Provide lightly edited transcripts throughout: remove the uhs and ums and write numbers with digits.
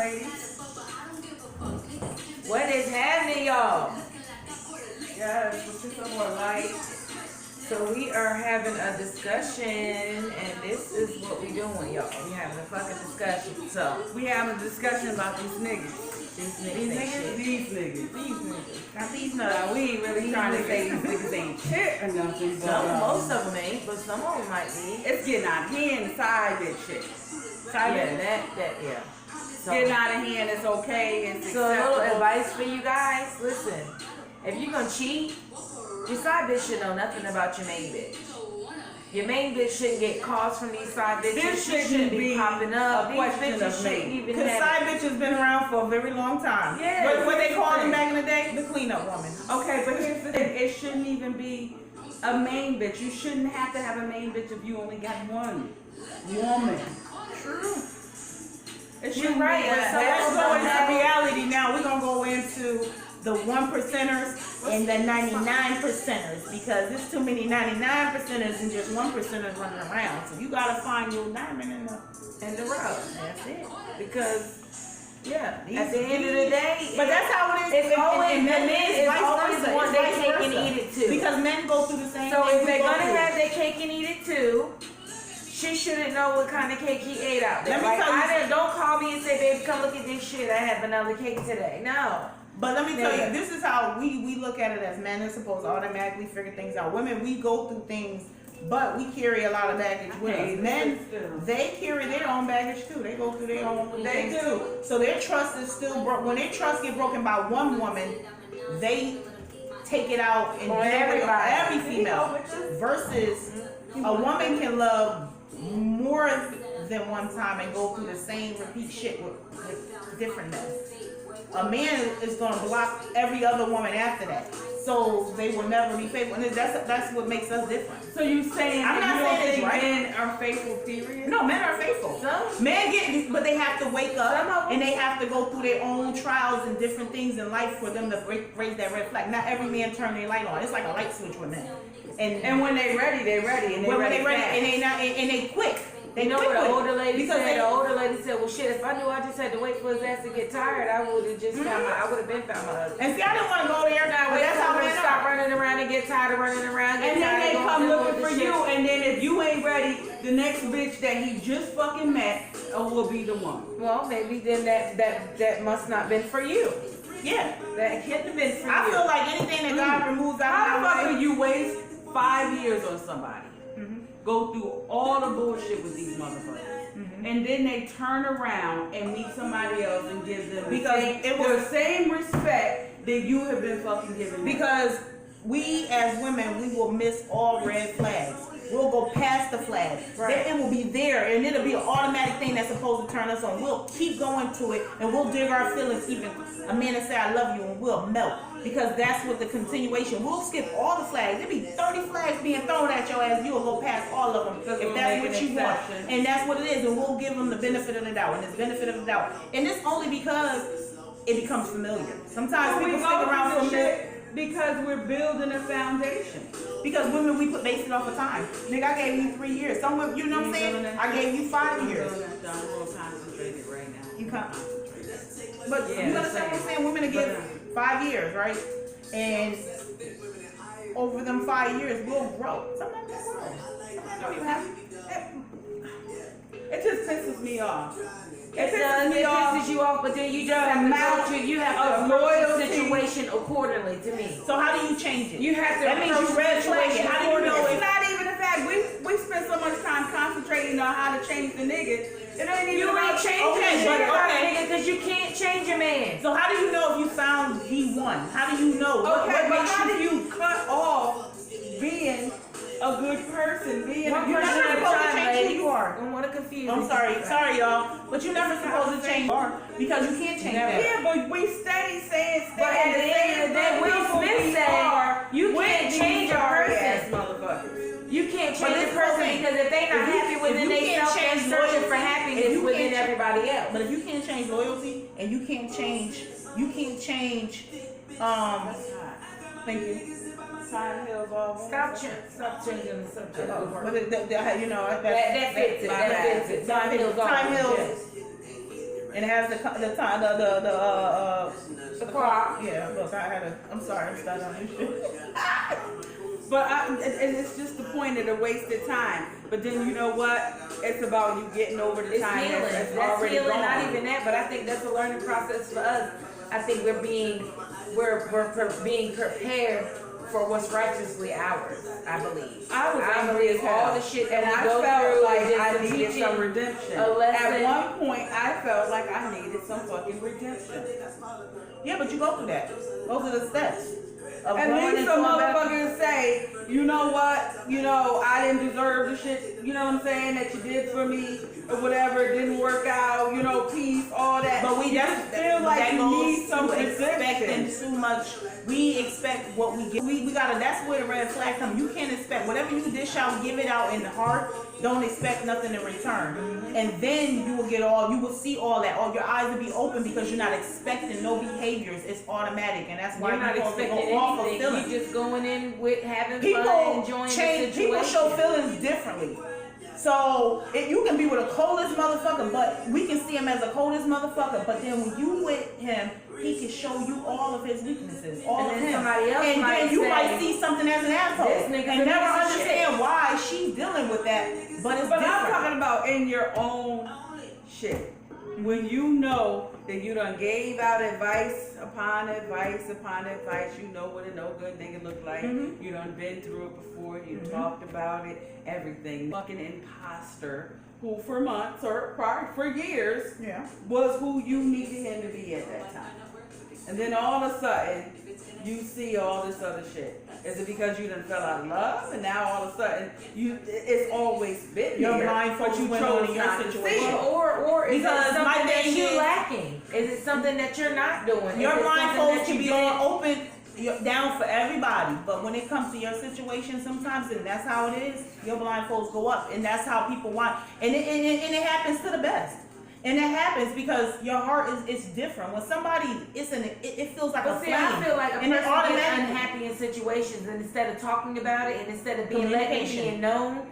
ladies? What is happening, y'all? Yes, let's get some more light. So we are having a discussion, and this is what we doing, y'all. We having a fucking discussion. So We having a discussion about these niggas. these These niggas, niggas? These niggas. these niggas, not these Now, nuts. we ain't really trying to say these niggas ain't shit or nothing, but Most of them ain't, but some of them might be. it's getting out of hand side bitch shit. Side Yeah, bitch. yeah. So, Getting out of hand is okay. It's so a little acceptable. advice for you guys. Listen, if you gonna cheat, your side bitch should know nothing about your main bitch. Your main bitch shouldn't get calls from these side bitches. This She shouldn't be popping up. a These question bitches of shouldn't me. even Because have. side bitch has been around for a very long time. Yeah. What they called them back in the day? The cleanup woman. Okay, but here's the thing. It shouldn't even be a main bitch. You shouldn't have to have a main bitch if you only got one woman. True. It You're shouldn't right. be. That's So let's go what into happened. reality now. We're going to go into the 1%ers and the 99%ers because there's too many 99%ers and just 1%ers running around. So you got to find your diamond in the rough. That's it. Because, yeah. At the end of the day, But that's how it is. it's always the men men is vice always versa. the one It's they vice take and versa. eat it too. Because men go through the same So thing. if we they're go gonna through. have their cake and eat it too, she shouldn't know what kind of cake he ate out there. Let me Like, tell you- don't call me and say, babe, come look at this shit. I had vanilla cake today. No. But let me tell Yeah. you, this is how we look at it as men are supposed to automatically figure things out. Women, we go through things, but we carry a lot of baggage with us. Men, they carry their own baggage too. They go through their own things too. So their trust is still broken. When their trust get broken by one woman, they take it out and On deal with everybody. every female. Versus a woman can love more than one time and go through the same repeat shit with different men. A man is gonna block every other woman after that, so they will never be faithful. And that's what makes us different. So you saying I'm that not you don't saying it's think right. men are faithful, period? No, men are faithful. Some. Men get, but they have to wake Some of up them. and they have to go through their own trials and different things in life for them to raise that red flag. Not every man turn their light on. It's like a light switch with men. And when they ready, they ready, and they when ready, they ready fast. and they not and they quick. They You know quick what the with it. older lady Because said? they- The older lady said, well, shit, if I knew I just had to wait for his ass to get tired, I would have just found I would have been found my husband. And see, I didn't want to go there. Now, But that's how we men stop are. running around and get tired of running around. And then they come looking for you, And and then if you ain't ready, the next bitch that he just fucking met will be the one. well, maybe then that must not been for you. Yeah. That couldn't have been for I you. feel like anything that God removes out How of the my fuck way. could you waste 5 years on somebody? Go through all the bullshit with these motherfuckers. And then they turn around and meet somebody else and give them Because it was- the same respect that you have been fucking giving them. Because we as women, we will miss all red flags. We'll go past the flag. Right. It will be there, and it'll be an automatic thing that's supposed to turn us on. We'll keep going to it, and we'll dig our feelings. Even a man will say, "I love you," and we'll melt because that's what the continuation. We'll skip all the flags. There'll be 30 flags being thrown at your ass. You'll go past all of them Because if we'll that's make what an you want, exception. and that's what it is. And we'll give them the benefit of the doubt, and it's benefit of the doubt, and it's only because it becomes familiar. Sometimes we people go stick around through for this shit. shit because we're building a foundation. Because women, we put base it off of time. Nigga, I gave you 3 years. Some women, you know what I'm saying? I gave you 5 years. I'm a little concentrated right now. You can't. But Yeah, you understand what I'm saying? Women to give 5 years, right? And over them 5 years, we'll grow. Sometimes we'll grow. Sometimes don't even have. It just pisses me off. It does. It pisses you off, but then you just have to amount you have to of approach the loyalty. situation accordingly. To me, So how do you change it? you have to. That means approach you the red flag it. situation How do you know accordingly. It's not even the fact we spend so much time concentrating on how to change the nigga. It ain't even You about ain't changing Okay, shit but about okay. a nigga because you can't change a man. So how do you know if you found V1? How do you know? Okay, but makes how do you cut off being a good person? Being One You're person never at a supposed to time, change who lady. you are. I don't want to confuse I'm you. sorry, y'all, but you're never supposed to change because you can't change Never. that. Yeah, but we steady saying, But at the end of the day, Will Smith said, you can't change a person. motherfuckers. You can't But change this a is the person thing. because if they not If you- happy if within you can't themselves, they're change searching loyalty, for if happiness you within can't change- everybody else. But if you can't change loyalty and you can't change, thank you. Time heals all. Stop changing the subject. But you know That fits it. That fits it. Time heals all. Time heals. Yes. and it has the time The clock. Yeah, look, I'm sorry, I'm stuck on this shit. But and it's just the point of the wasted time. But then you know what? It's about you getting over the It's time healing. that's That's already healing. gone. Not even that, but I think that's a learning process for us. I think we're being prepared for what's righteously ours. I believe. I believe as all hell. the shit that And we I go felt through like is just I a needed teaching, some redemption. a lesson. At one point, I felt like I needed some fucking redemption. Yeah, but you go through that. Those are the steps. Of At growing least into some a better- motherfuckers say, you know what, I didn't deserve the shit, you know what I'm saying, that you did for me, or whatever, it didn't work out, peace, all that. But we You just just feel like that you goes need some to expecting redemption. too much. We expect what we get. We gotta. That's where the red flag comes. You can't expect whatever you dish out, give it out in the heart. Don't expect nothing in return, and then you will get all. You will see all that. All your eyes will be open because you're not expecting no behaviors. It's automatic, and that's why You're not you're supposed to expecting go off of anything. feelings. You're just going in with having fun, People enjoying change. the situation. People show feelings differently. So you can be with a coldest motherfucker, but we can see him as a coldest motherfucker. But then when you with him, he can show you all of his weaknesses, all And of then him. somebody else And might then you say, might see something as an asshole "This nigga's and a never piece of understand shit." why she's dealing with that. But it's But I'm different. talking about in your own shit. When you know that you done gave out advice upon advice upon advice, you know what a no good nigga look like. Mhm. You done been through it before, you talked about it, everything. Fucking imposter who for months or probably for years Yeah. was who you needed him to be at that time. And then all of a sudden, you see all this other shit. Is it because you done fell out of love, and now all of a sudden it's always been Your there, blindfold but you went chose on in your not to situation. see it. Or is Because it my something that thing you're is- lacking? Is it something that you're not doing? Your Is it something blindfolds that can you be did? on open down for everybody, but when it comes to your situation, sometimes, and that's how it is, your blindfolds go up, and that's how people want, and it happens to the best, and it happens because your heart is different. When somebody it feels like a But see, flame, I feel like a and it person gets automatically. unhappy in situations, and instead of talking about it, and instead of being letting it Communication. being known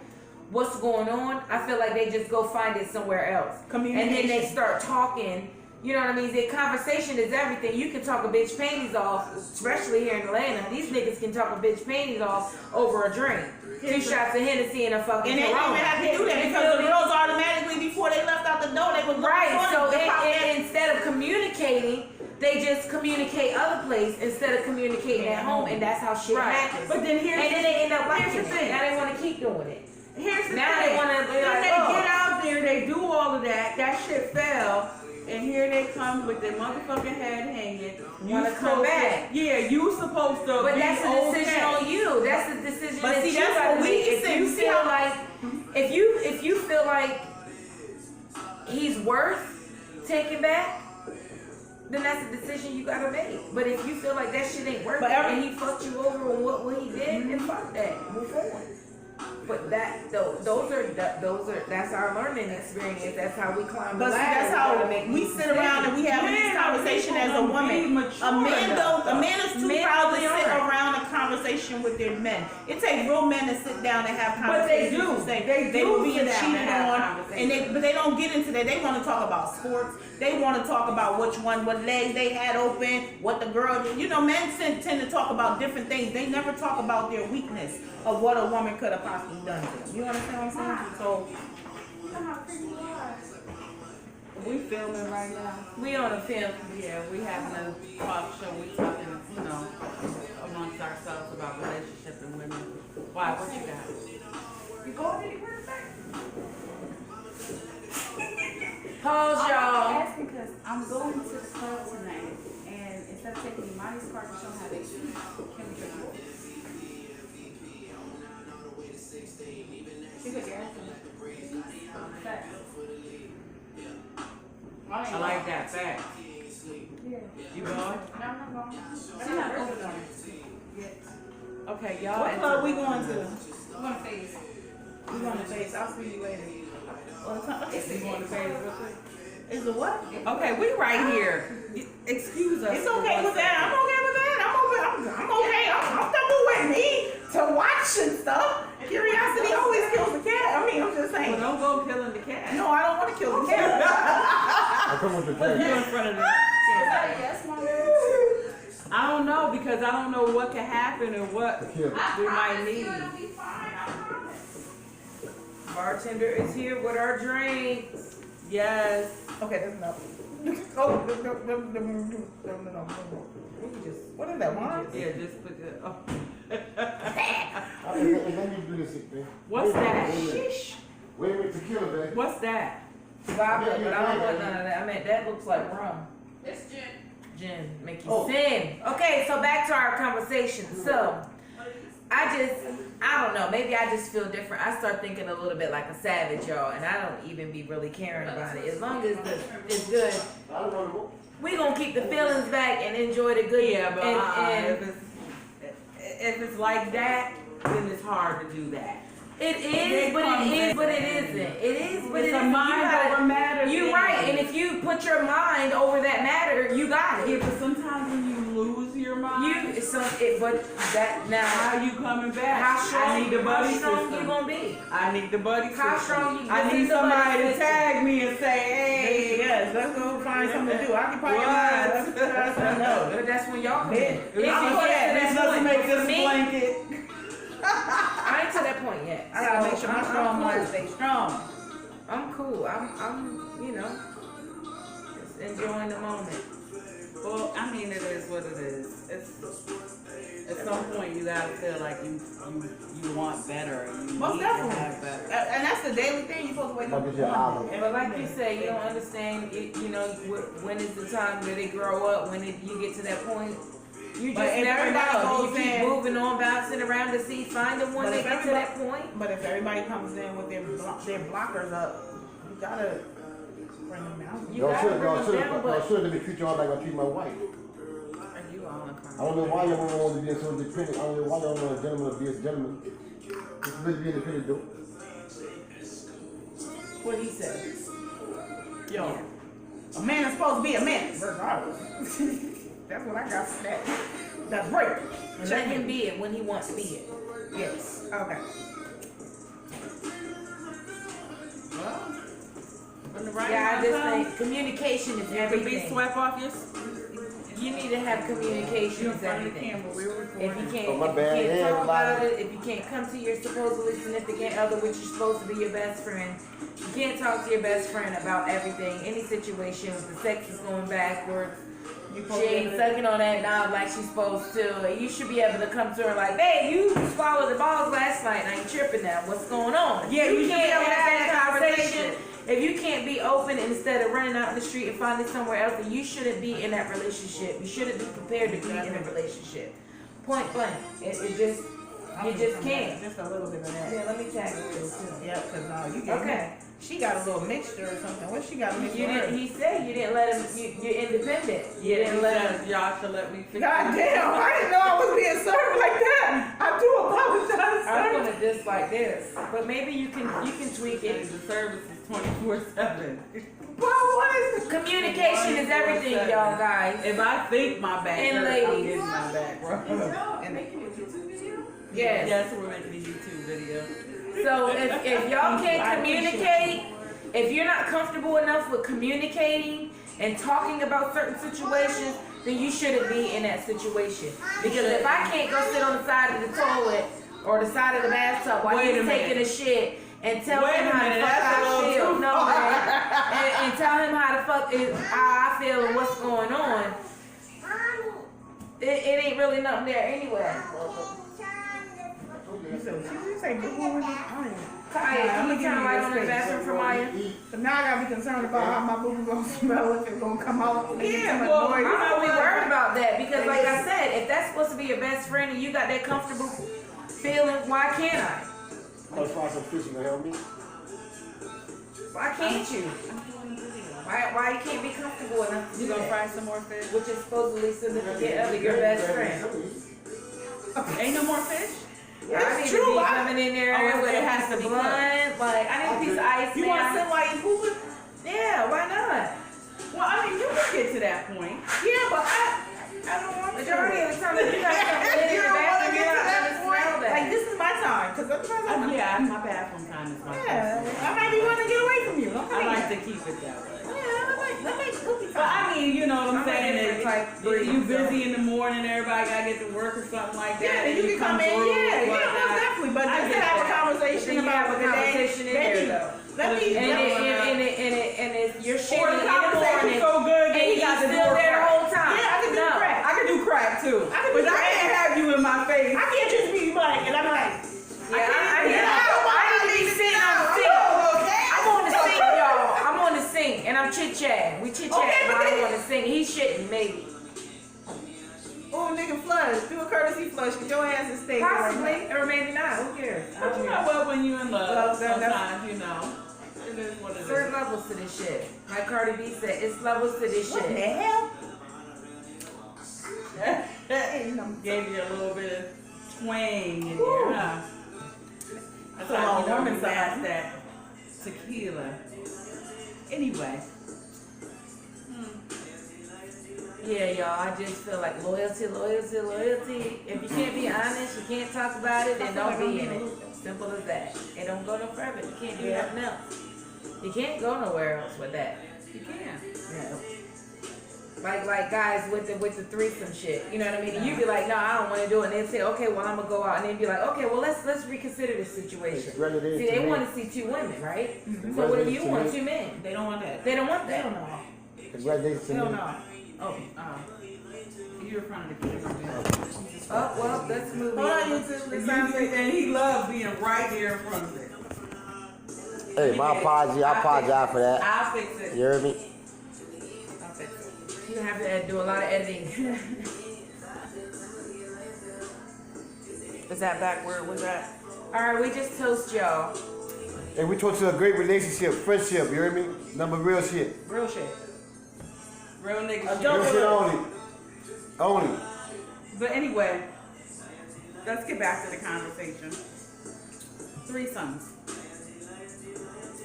what's going on, I feel like they just go find it somewhere else. And then they Communication. start talking. You know what I mean? The conversation is everything. You can talk a bitch panties off, especially here in Atlanta. These niggas can talk a bitch panties off over a drink. 2 shots of Hennessy and a fucking And they didn't Corona. even have to do that You because feel the me? girls automatically before they left out the door, they was Right, so it, instead of communicating, they just communicate other place instead of communicating at home, and that's how shit Right. happens. But then here's and then they end up liking here's the it. thing. Now they want to keep doing it. Here's the Now thing. they wanna be then like, they oh. get out there, they do all of that. That shit fell, and here they come with their motherfucking head hanging. Wanna come supposed to- back. Yeah, you supposed to. But be that's a decision okay. on you. That's a decision But that see, you that's gotta what we make. If said. you See feel how- like, if you feel like he's worth taking back, then that's a decision you gotta make. But if you feel like that shit ain't worth But it, every- and he fucked you over on what he did, then fuck that. Move on. But those are that's our learning experience. That's how we climb the But see, ladder. that's We how gotta make we these sit around and we have Men this are conversation people as a gonna be woman. mature A man enough, don't. A man is too Men proud to really sit aren't. around a conversation with their men. It takes real men to sit down and have But they conversations. do. and say They they do were being sit down cheated and have on, conversations. but they don't get into that. They want to talk about sports. They want to talk about what legs they had open, what the girl did. Men tend to talk about different things. They never talk about their weakness of what a woman could have possibly done to them. You understand what I'm saying? So. We filming right now. We on a film. Yeah, we having a talk show. We talking, amongst ourselves about relationship and women. Why? What you got? You going anywhere today? Pause, I'm y'all. asking because I'm going to the club tonight, and instead of taking Monty's card to show how to eat, can we take yours? She took your ass. Facts. I like that. Fact. Yeah. You going? No, I'm not going. She's not over there yet. Okay, y'all. What club we going to? We're going to phase. We going to face. I'll see you later. What time? You going to phase real quick? Is it what? Okay, we right here. Excuse us. It's okay with that. I'm okay with that. I'm okay. I'm comfortable with me to watch and stuff. Curiosity always kills the cat. I mean, I'm just saying. Well, don't go killing the cat. No, I don't want to kill the cat. I come with the Put you drink. in front of the Is camera. that a yes, Mama? I don't know because I don't know what can happen or what Tequila. we might need. It'll be fine, I promise. Bartender is here with our drinks. Yes. Okay, that's enough. Oh, no. What is that, wine? Yeah, just put the. Oh. Let me do this, man. What's that? Sheesh. Wait a minute, tequila, man. What's that? Vodka, but I don't want none of that. I mean, that looks like rum. It's gin. Gin, make you Oh. sin. Okay, so back to our conversation. So, I don't know, maybe I just feel different. I start thinking a little bit like a savage, y'all, and I don't even be really caring about it. As long as it's good, I don't know. we gonna keep the feelings back and enjoy the good. Yeah, but and if it's like that, then it's hard to do that. it is, but it is, but it isn't. It is, but it It's a isn't. mind over matter. You're right, and if you put your mind over that matter, you got Yeah, it. but sometimes when you lose your mind, But that now. how you coming back? How strong, I need the buddy how strong system. you gonna be? I need the buddy How system. strong you- I this need is the somebody buddy to system. tag me and say, hey, Yes, let's go find something to do. Occupy your What? mind. Let's know. But that's when y'all come in. Yeah. let's make this For me, blanket. I ain't to that point yet. I gotta make sure my I'm strong cool. mind stay strong. I'm cool. I'm, you know, just enjoying the moment. Well, I mean, it is what it is. It's at some point you gotta feel like you want better. You Most need definitely. to have better. And that's the daily thing. You're supposed to wake up. Like it's your album. But like you say, you don't understand. You know, when is the time that they grow up? When you get to that point, you But just if never everybody know. You goes keep in- moving on, bouncing around to see, find them when But they if get to that point. But if everybody comes in with their blockers up, you gotta bring them down. You Y'all gotta should, bring y'all them should, down, y'all but should let me treat y'all like I treat my wife. are you all in I don't know why y'all want to be so independent. I don't know why y'all want a gentleman to be a gentleman. Just let me be independent, though. What he said. Yo, a man is supposed to be a man, regardless. That's what I got from that. That's right. Let him be it when he wants to be it. Yes. Okay. Well, when the right Yeah, I time just comes, think communication is you can be everything. swept off your. You need to have communication You in is front of the everything. camera. We were If recording. you can't, Oh, my if bad. you can't Yeah, talk about everybody. it, if you can't come to your supposedly significant other, which is supposed to be your best friend, you can't talk to your best friend about everything, any situation. If the sex is going backwards, she ain't sucking on that knob like she's supposed to. You should be able to come to her like, "Babe, you swallowed the balls last night. I ain't tripping now. What's going on?" Yeah, you should be can't able to have have that that conversation. If you can't be open instead of running out in the street and finding somewhere else, then you shouldn't be in that relationship. You shouldn't be prepared to be in a relationship. Point blank. It just, you just can't. Just a little bit of that. Yeah, let me tag it too. Yep, because you get Okay. She got a little mixture or something. What she got mixed You with her? didn't. He said you didn't let him. You're independent. You Yeah, didn't let him. y'all should let me fix God damn, I didn't know I was being served like that. I do apologize, I'm sir. gonna diss like this, but maybe you can tweak it. it. The service is 24/7. But what is Communication is everything, y'all guys. If I think my back And hurt, I'm ladies. getting my back rubbed. Y'all making a YouTube video? Yes. Yes, we're making a YouTube video. So if y'all can't communicate, if you're not comfortable enough with communicating and talking about certain situations, then you shouldn't be in that situation. Because if I can't go sit on the side of the toilet or the side of the bathtub while Wait a he's taking a minute. shit and tell Wait him a how the minute, fuck that's a I little feel, too no man, and tell him how the fuck how I feel and what's going on, it ain't really nothing there anyway. You say boo boo? Kaya, I'm can you gonna give turn you light this on the face. bathroom for Maya? So now I gotta be concerned about how my boo boo gonna smell if it's gonna come out. and get too much well, noise. I'm not really worried about that because, like I said, if that's supposed to be your best friend and you got that comfortable feeling, why can't I? I'll try some fish to help me. Why can't you? Why you can't be comfortable enough to do You gonna that? fry some more fish? Which is supposedly significant other your best friend. Ain't no more fish? I need true, to be I- coming in there Oh, with it a has piece to of be blunt. Like I need a piece of ice. You want to man. sit while you pooping? Yeah, why not? Well, I mean, you can get to that point. Yeah, but I don't want to. Majority of the time, if you got something in You the don't want to bathroom, get you're to not that gonna point. smell that. Like this is my time, cause otherwise I'm Yeah, my bathroom time is my yeah, I might be wanting to get away from you. I like to keep it that way. Yeah, I like But I mean, you know what I'm I'm a saying? different type If breed, you so. busy in the morning, everybody gotta get to work or something like that. Yeah, and you can come in. through, Yeah, whatnot. most definitely. But I just to get have a that. conversation But then you about have a the day. conversation in there, though. Let me. And it's you're shitting Or in the the conversation morning, so good that and he he's got the still door there the cracked. whole time. Yeah, I can do No. crack. I can do crack too. I can do But I crack. can't have you in my face. I can't just be like, and I'm like, Yeah, I get out. need to be sitting on the sink. I'm on the sink, y'all. I'm on the sink, and I'm chit chatting. We chit chatting Okay, but while I'm then- on the sink. He's shitting, maybe. oh nigga, flush. Do a courtesy flush. Get your ass and stay. Possibly, or maybe not. Who cares? I But don't you care. know what? When you in love, Well, that's- sometimes you know it is what it is. Certain levels to this shit. Like Cardi B said, it's levels to this What the shit. hell? Gave you a little bit of twang in Woo. there, huh? That's So how a you know woman you something. asked that tequila. Anyway. Yeah, y'all, I just feel like loyalty. If you can't be honest, you can't talk about it, then don't be in it. Simple as that. It don't go no further. You can't do nothing else. You can't go nowhere else with that. You can. No. Like guys with the threesome shit. You know what I mean? And you be like, no, I don't want to do it. And they say, okay, well I'm gonna go out. And they be like, okay, well let's reconsider this situation. It's rather than See, to they me. want to see two women, right? Mm-hmm. So what if Rather you than want to me. 2 men? They don't want that. They don't want They that. don't know. Congratulations to They don't me. know. Oh, you're in front of the camera. Oh well, let's move Hold on, on. YouTube. It sounds like And he loves being right there in front of it. Hey, my apology. I apologize for that. I'll fix it. You heard me? I'll fix it. You have to do a lot of editing. is that back where it was at? All right, we just toast y'all. Hey, we talked to a great relationship, friendship. You heard me? Number real shit. Real shit. Real nigga shit. Don't- Real shit only. Only. But anyway, let's get back to the conversation. Threesomes.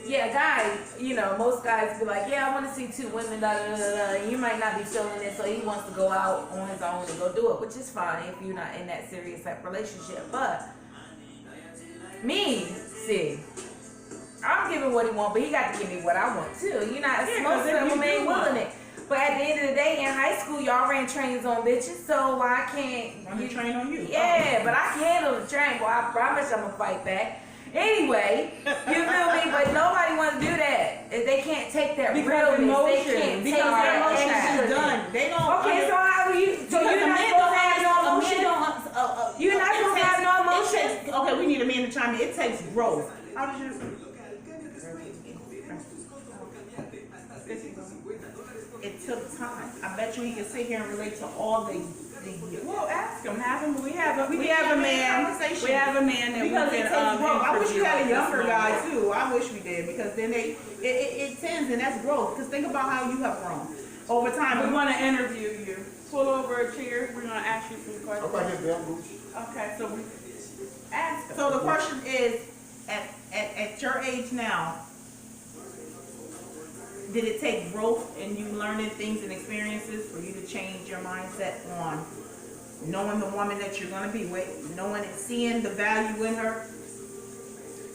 Yeah, guys, you know, most guys be like, yeah, I want to see 2 women, da da da da. And you might not be feeling it, so he wants to go out on his own and go do it, which is fine if you're not in that serious type relationship. But me, see, I'm giving what he want, but he got to give me what I want too. You're not Yeah, 'cause most if of you them ain't do want- willing it. But at the end of the day, in high school, y'all ran trains on bitches, so why can't I'm gonna train on you. Yeah, but I can handle the train, boy. I promise I'm gonna fight back. Anyway, you feel me? But nobody wants to do that. If they can't take that Because realness. emotion. They can't Because take our that emotions extra. is done. They don't. Okay, so how do you? So Because you're a not man supposed don't to have no a man emotion. don't, You're not it supposed to takes- have no it emotion? takes- Okay, we need a man to chime in. It takes growth. How did you? It took time. I bet you he can sit here and relate to all the Well, ask him. Have him. We have a We man. conversation. We have a man that because we it can takes growth. I wish we had a interview at younger this guy moment. too. I wish we did because then it tends and that's growth. Because think about how you have grown over We time. want to interview you. Pull over a chair. We're gonna ask you some I'm questions. right here, bamboo. Okay, so we ask him. So the question is, at your age now, did it take growth and you learning things and experiences for you to change your mindset on knowing the woman that you're gonna be with, knowing and seeing the value in her?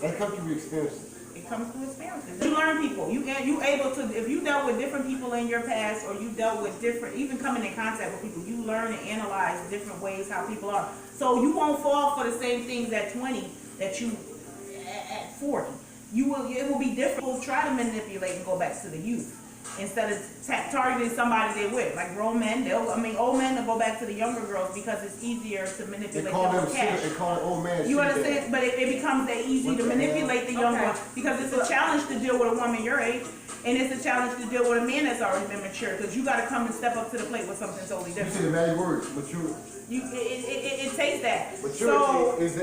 That comes through experiences. It comes through experiences. You learn people. You able to, if you dealt with different people in your past, or you dealt with different, even coming in contact with people, you learn and analyze different ways how people are. So you won't fall for the same things at 20 that you at 40. You will. It will be different. People try to manipulate and go back to the youth instead of targeting somebody they're with. Like grown men, old men will go back to the younger girls because it's easier to They manipulate call them them with cash. shit. They call it old man. You shit. understand? But it becomes that easy What to the hell? manipulate the young Okay. one because it's a challenge to deal with a woman your age, and it's a challenge to deal with a man that's already been mature because you got to come and step up to the plate with something totally You different. said the magic word, mature. It takes that. Maturity So is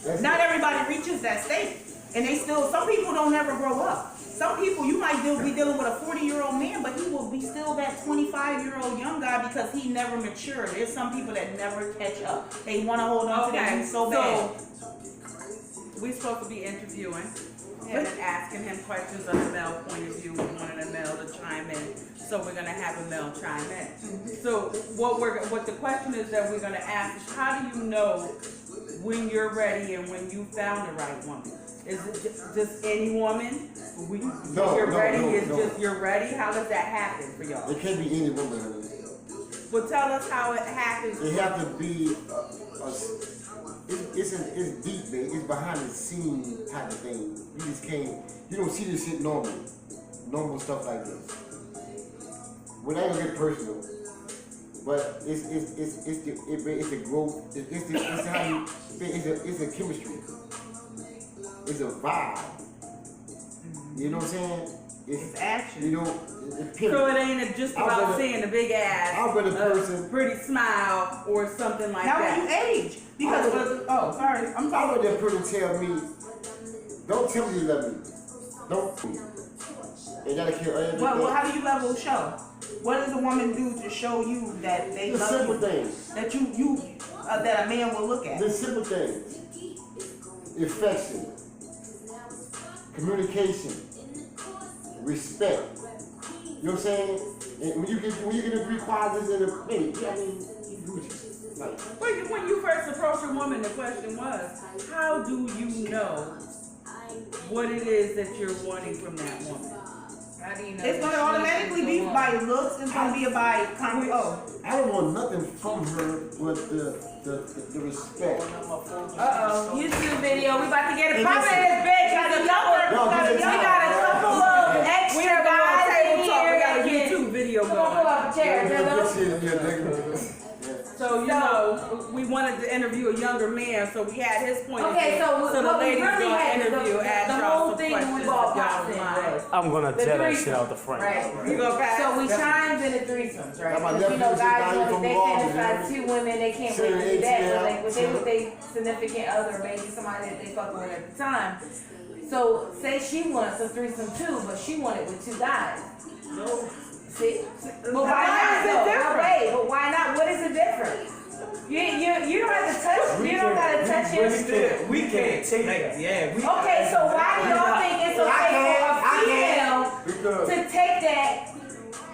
that's not it. everybody reaches that state, and they still. Some people don't ever grow up. Some people you might be dealing with a 40-year-old man, but he will be still that 25-year-old young guy because he never matured. There's some people that never catch up. They want to hold on to that so bad. We're supposed to be interviewing him and asking him questions on the male point of view. We wanted a male to chime in, so we're gonna have a male chime in. So what the question is that we're gonna ask is, how do you know when you're ready and when you found the right woman? Is it just any woman? No, you're no, ready. no, It's no. just you're ready. How does that happen for y'all? It can't be any woman, honey. Well, tell us how it happens. It have to be it's deep, man. It's behind the scene type of thing. You just can't. You don't see this shit normal stuff like this. Well, I ain't gonna get personal, but it's the growth. It's how you. It's a chemistry. It's a vibe. You know what I'm saying? It's action. You know, it's period. So it ain't just I'd about rather- seeing a big ass, I'd rather person- pretty smile, or something like Now that. when you age, because sorry, I'm I talking. would that person tell me, don't tell me you love me. Don't. And that'll kill everything. Well, how do you level show? What does a woman do to show you that they The love simple you? things. That you that a man will look at. The simple things. Affection. Communication. Respect. You know what I'm saying? And when you get the three qualities in a minute, I mean, you Gucci. Like, When you first approach a woman, the question was, how do you know what it is that you're wanting from that woman? How do you know? It's that gonna she automatically is be the one? by looks. It's gonna be by I don't want nothing from her but the respect. YouTube video. We about to get And it poppin' listen, in this bitch. got a We younger- No, got this is a couple of extra We have a guys little in table talk. We here. got a that can- YouTube video Come on, pull going. up a chair, Jello. So you know, we wanted to interview a younger man, so we had his point of Okay, view. so the what we ladies really gonna had is interview, the ask y'all whole some thing when we questions bought if y'all pops don't in, mind. right? I'm gonna The tear that threesome. shit out the frame. Right. You go back. So we chimed in the threesomes, right? Got my Because, you know, nephews guys, down here from they Boston, fantasize man. 2 women, they can't wait to do 7, that, 8 but now. they with their significant other, maybe somebody that they fucking with at the time. So say she wants a threesome too, but she wanted with 2 guys. No. See? But why Why not? is it though? different? Wait, but why not? What is the difference? You don't have to touch. You don't gotta touch him. We can't take that. Yeah, we. Okay, so why do y'all think it's okay for a female Because to take that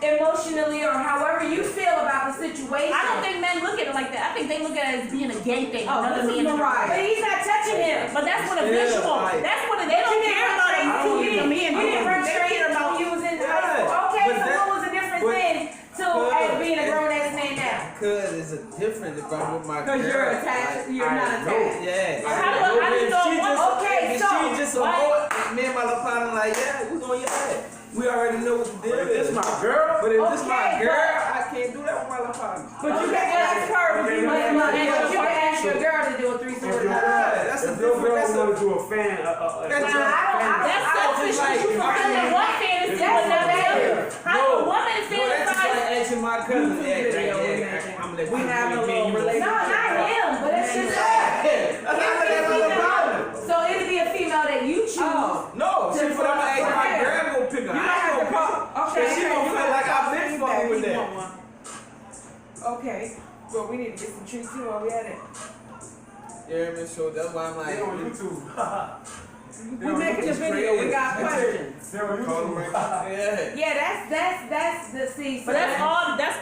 emotionally or however you feel about the situation? I don't think men look at it like that. I think they look at it as being a gay thing. Oh, another this is man. Mariah. But he's not touching him. But that's what a Yeah, visual. like- That's what they don't care about it. You didn't run straight when you was in high school. Okay, but so that- what was the difference but- then to but- being a grown ass man now? Cause it's a different if I'm with my girl. Because you're attached, you're not attached. Yeah. How do you know what? Okay, if so, she just a what? boy, me and my little partner like, yeah, we gonna get that. We already know what the deal But if is. this my girl, But if this Okay, my girl, but- I can't do that with my little partner. But you can ask her if you But want you can ask your girl to do a threesome with another girl. Yeah, that's a if your girl different. wanna do a fan, That's Nah, That's selfish. like- You fulfilling one fantasy That's with another. better. How a woman that's just fantasizes. like asking my cousin. I'm gonna let We have a little No, relationship. not him, but it's just That's not like that with a partner. so it'd be a female that you choose. Oh. No, see, but I'm gonna ask my girl to go pick her. You I might have ain't to gonna call. pick her. Okay. She gonna feel like I've been Feedback, fucking with we that. want one. Okay. Well, we need to get some treats too while we at it. Yeah, man, so that's why I'm like, They on YouTube. We making a video. We got questions. They're on call them YouTube. right. Yeah. Yeah, that's the see. But that's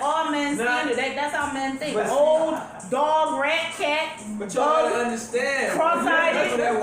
all men Nah. standard. That's how men think. But- Old dog, rat, cat, But you gotta bug, understand. cross-eyed. That's what that was.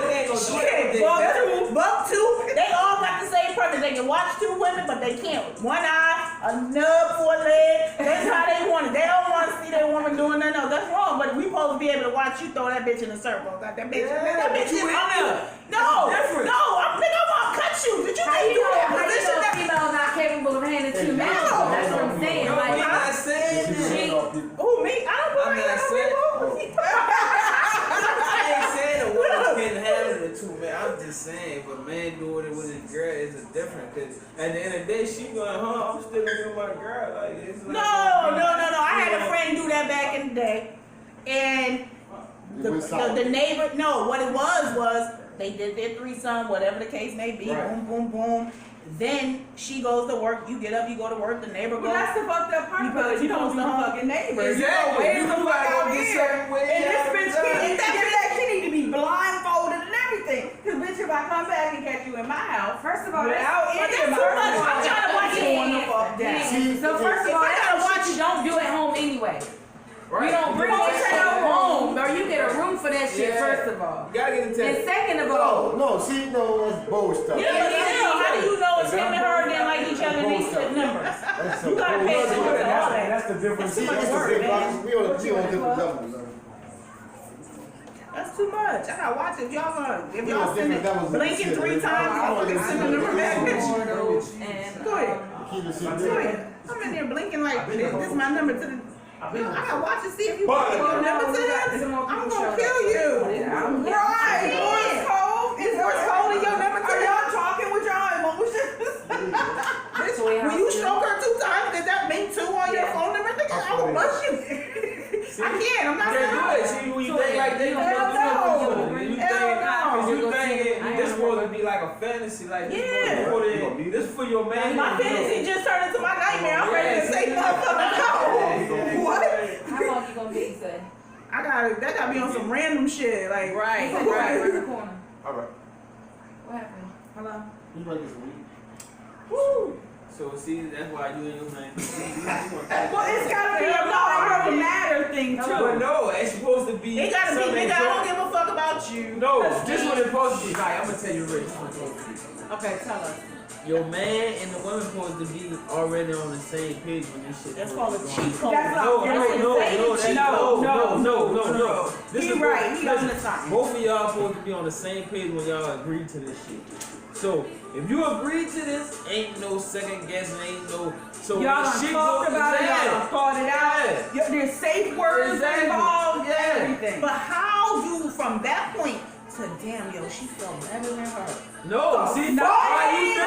They ain't gonna do Shit, that. buck two. They all got the same purpose. They can watch 2 women, but they can't. One eye, a nub for a leg. That's how they want it. They don't want to see their woman doing nothing else. That's wrong. But we supposed to be able to watch you throw that bitch in a circle. Got that bitch. Yeah, that but bitch you is in on you. there. No, It's different. no. I'm gonna cut you. Did you How think you you know? that How you position? know a That female not capable of handling 2 men? That's what I'm saying. No, Like, I'm not saying She- that. Who me? I don't I'm believe not that. saying. I ain't saying a woman can't handle the 2 men. I'm just saying, if a man doing it with his girl, it's a different. Cause at the end of the day, she going, I'm still with my girl. Like it's like, No. I had a friend do that back in the day, and the neighbor. No, what it was they did their threesome, whatever the case may be. Right. Boom, boom, boom. Then she goes to work. You get up, you go to work. The neighbor Well, goes. that's the fucked up part You about it. put- You don't you know put- fucking neighbors. Exactly. You know, You the fuck gotta go out get here. certain way And this out bitch of can't time. get that. She need to be blindfolded and everything. Cause bitch, if I come back and catch you in my house, First of all, without But any that's of too my much. I'm trying to watch you it. on the fuck down. So first of If all, I gotta that's watch what you don't do at home anyway. Right. You don't bring that shit home, or you get a room for that shit. Yeah. First of all, You gotta get the and test. second of all, No, see, no, that's bold stuff. Yeah, but still, how do you know it's him and her and they like each other and they split numbers? That's You gotta pay attention to all that. That's the difference. See, much that's the work, big man. box. We on different levels. That's too much. I gotta watch it. Y'all gonna, if We y'all on send different it, levels of blinking shit, 3 man. times, I I'm don't fucking even sending see them it. back. Portal and Go ahead. Keep the shit Go real. ahead. I'm in there blinking like, this is my number to the, I gotta watch and see if you But- can your number to Some more him. I'm people gonna showed kill up. you. I'm Right, Morse code. Is Morse code in your number to Are him? y'all talking with your emotions? That's the way When I you feel. stroke her 2 times, does that make 2 on your Yeah. phone number? Nigga, I will bust you. I can't. I'm not You can't do gonna it. See, when you think like that, you Hell don't no. do it. You Hell think, no. cause you You'll think see it. it, this supposed to be like a fantasy, like this Yeah. supposed to put it, this for your man. My fantasy just turned into my nightmare. I'm ready to say motherfucker no. What? How long you gonna be, say? That gotta be on some random shit. Like, Right, Right right. in the corner. All right. What happened? Hello. You might get some weed. Woo. So see, that's why you and your man. Well, it's gotta be a more of a matter thing But too. no, it's supposed to be. It gotta be, something nigga, I don't joint. give a fuck about you. No, this what it's supposed to be. Like, I'm gonna tell you right. This what it's supposed to be. Okay, tell us. Your man and the woman supposed to be already on the same page when this shit. That's supposed called a to be cheat going. code. That's No, not- no, no, that's no, no, no. This He is right, he listen, on the side. both of y'all supposed to be on the same page when y'all agree to this shit. So if you agree to this, ain't no second guessing, ain't no. So Y'all when done shit talked goes about it, y'all down, done thought it out. Yeah. There's safe words Exactly. involved, Yeah. everything. But how you from that point to damn yo, she felt better than her. No, see, No. why you Oh,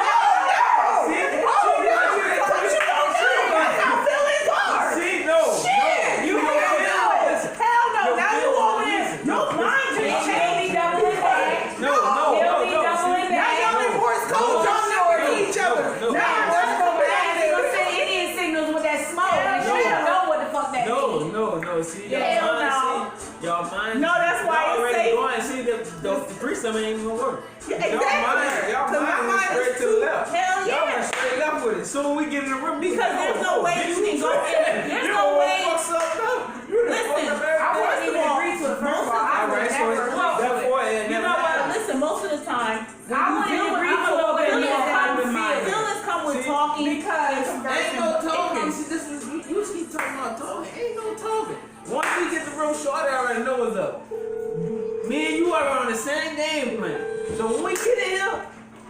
think- no. See, Oh, see, no. why you think- But you don't do it. That's how feelings are. See, no, Shit. you Hell don't no. listen. Hell no. Your Now you feelings over there. listen. Your mind just He'll be changed. doubling back. No, He'll be no. doubling See, Now back. y'all in Morse code. Y'all never to each other. No. Now Now, what's let's going go back. on? He's gonna send Indian signals with that smoke. And No. she don't know what the fuck that means. No. See, y'all Hell mind, no. see, y'all mind. No, that's why y'all it's already safe. going. See, the threesome ain't even gonna work. Yeah, Y'all exactly. y'all 'Cause my mind went mind straight is to the too- left. hell Y'all yeah. went straight left with it. Soon we get in the room, Because there's no way you can go in. There's you no don't way. fuck something up. You done Listen, fucked up everything. I wouldn't First even of all, agree to it. First most of all, of- I All would right, so never. therefore it You never know what? happened. Listen, most of the time, when I you wouldn't deal with agree to it, but feelings you come have to with feel it. feelings come with See, talking because and conversing. Ain't no talking. It See, this is you keep talking about talking. Ain't no talking. Once we get the room short, I already know what's up. Me and you are on the same game plan. So when we get in here,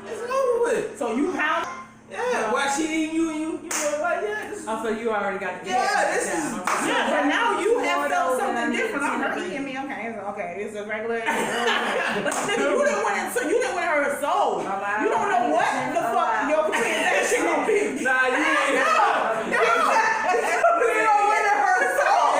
it's over with. So you pound. Yeah, why she eating you and you know, like, yeah, this is, Oh, so you already got the yeah, this is. Yeah, but now you have More felt than something I need different. to I'm her see. eating me. Okay, it's a regular. But nigga, you didn't win her soul. You don't know what the fuck your transaction gonna be. Nah, you ain't. You don't win her soul.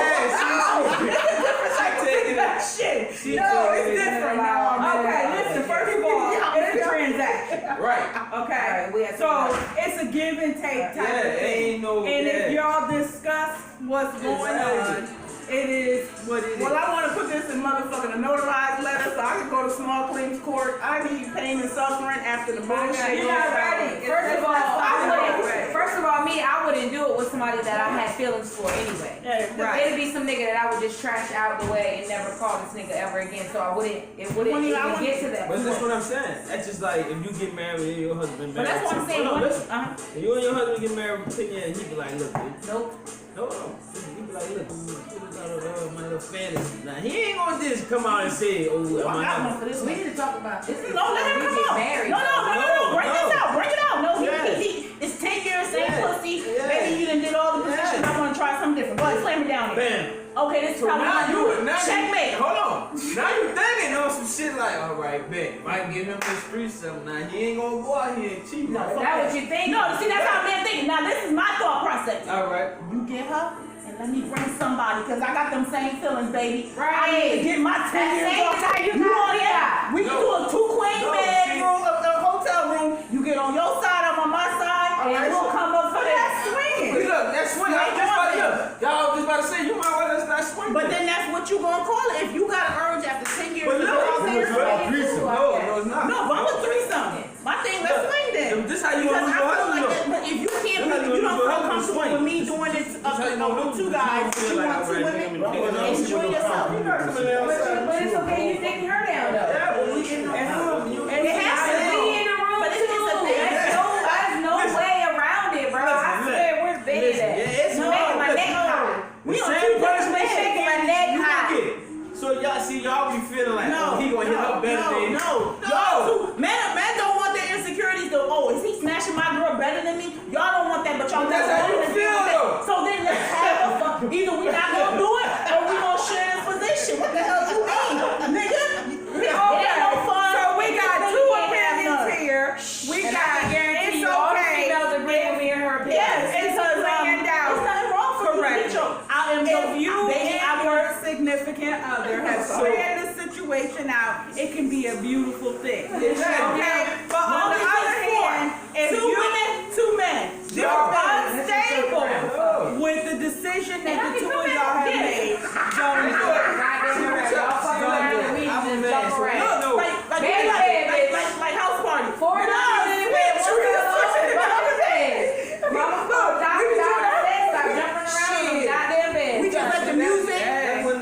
She taking it. Shit. She No, taking it's it. different now. Okay, listen, first of all, it's a transaction. Right. Okay, we have to so it's a give and take type Yeah, of thing. ain't no. And if yeah. y'all discuss what's going Exactly. on, it is what it is. Well, I want to put this in motherfucking a notarized letter so I can go to small claims court. I need pain and suffering after the bullshit. You're not ready. First of all, Right. first of all, me, I wouldn't do it with somebody that I had feelings for anyway. Yeah, Right. It'd be some nigga that I would just trash out the way and never call this nigga ever again. So I wouldn't. It wouldn't Well, even I want- get to that. But that's what I'm saying. That's just like if you get married and your husband But married. that's what I'm to- saying. Hold on, What- listen. If you and your husband get married, pick and he be like, look, bitch. Nope. No, listen, he be like, look, my little fantasy. Now he ain't gonna just come out and say, oh, I I'm got one not. for this We one. need to talk about this. No, let him We come get out. married. No. Bring this No. out. Bring it out. No, Yeah. it's 10 years, same Yeah. pussy. Yeah. Maybe you done did all the Yeah. positions. I want to try something different. Go ahead, slam it down here. Bam. Okay, this is So how we now gonna do you, it. now Checkmate. hold on. Now you thinking on some shit like, all right, bet if I can give him this street stuff, now he ain't gonna go out here and cheat. No, right? fuck That what you think? No, see, that's how I'm thinking. Now, this is my thought process. All right. You get her, and let me bring somebody, because I got them same feelings, baby. Right. I need to get my 10 years same off. time you You got want me that? out. We can No. do a 2-queen No, bedroom, a hotel room. You get on your side, I'm on my side, All and right, we'll so- come up for that swinging. Hey, look, that's swing. I was just about to, y'all just about to say, you might well let's not swing. But then that's what you gonna call it. If you got an urge after 10 years But to look, go out It there. was about threesome. no, it's not. No, but I'm a threesome. My thing, let's swing then. This how you Because gonna I lose your feel husband, like though. that, but if you can't, This how you don't lose your feel husband, comfortable swing. with me doing this This how tell you no, no two news, guys, you but feel you like want two I'm women, right, enjoy yourself. You not coming down outside. But it's okay, you taking her down though. Yeah, but we in the room. And it has to be in the room But it's too. a thing. There's no way around it, bro. I swear, we're big at. Yeah, it's making my neck hot. We on same two person different that making my shit, neck you hot. gonna get it. So y'all see, y'all be feeling like, oh, he gonna hit her better than Y'all too, men don't want their insecurities to, oh, is he smashing my girl better than me? Y'all don't want that, but y'all That's how you want feel, that. though. So then let's have a fuck. Either we not gonna do it, or we gonna share this position. What the hell you mean, nigga? It ain't no fun. So we got Niggas two can't have none. opinions here. We And I got can guarantee it's you all the okay. females agree with me and her opinion. Yes, It's because laying down. there's nothing wrong for Correct. you. I am If you baby, and I your significant other have So- planned the situation out, it can be a beautiful thing. Exactly. Okay? But on Long the as other it's four. hand, if two you women, two men. you're unstable Oh. with the decision that And I the can two come of back y'all have and get made, it. don't do it. Goddamn right. Y'all fuck around and we I'm a just man, jump so around. no. Like, Baby, like house party. $4 in the bed, what's up? Mama bed. Mama phone, stop jumping around in the goddamn bed. We just let the music.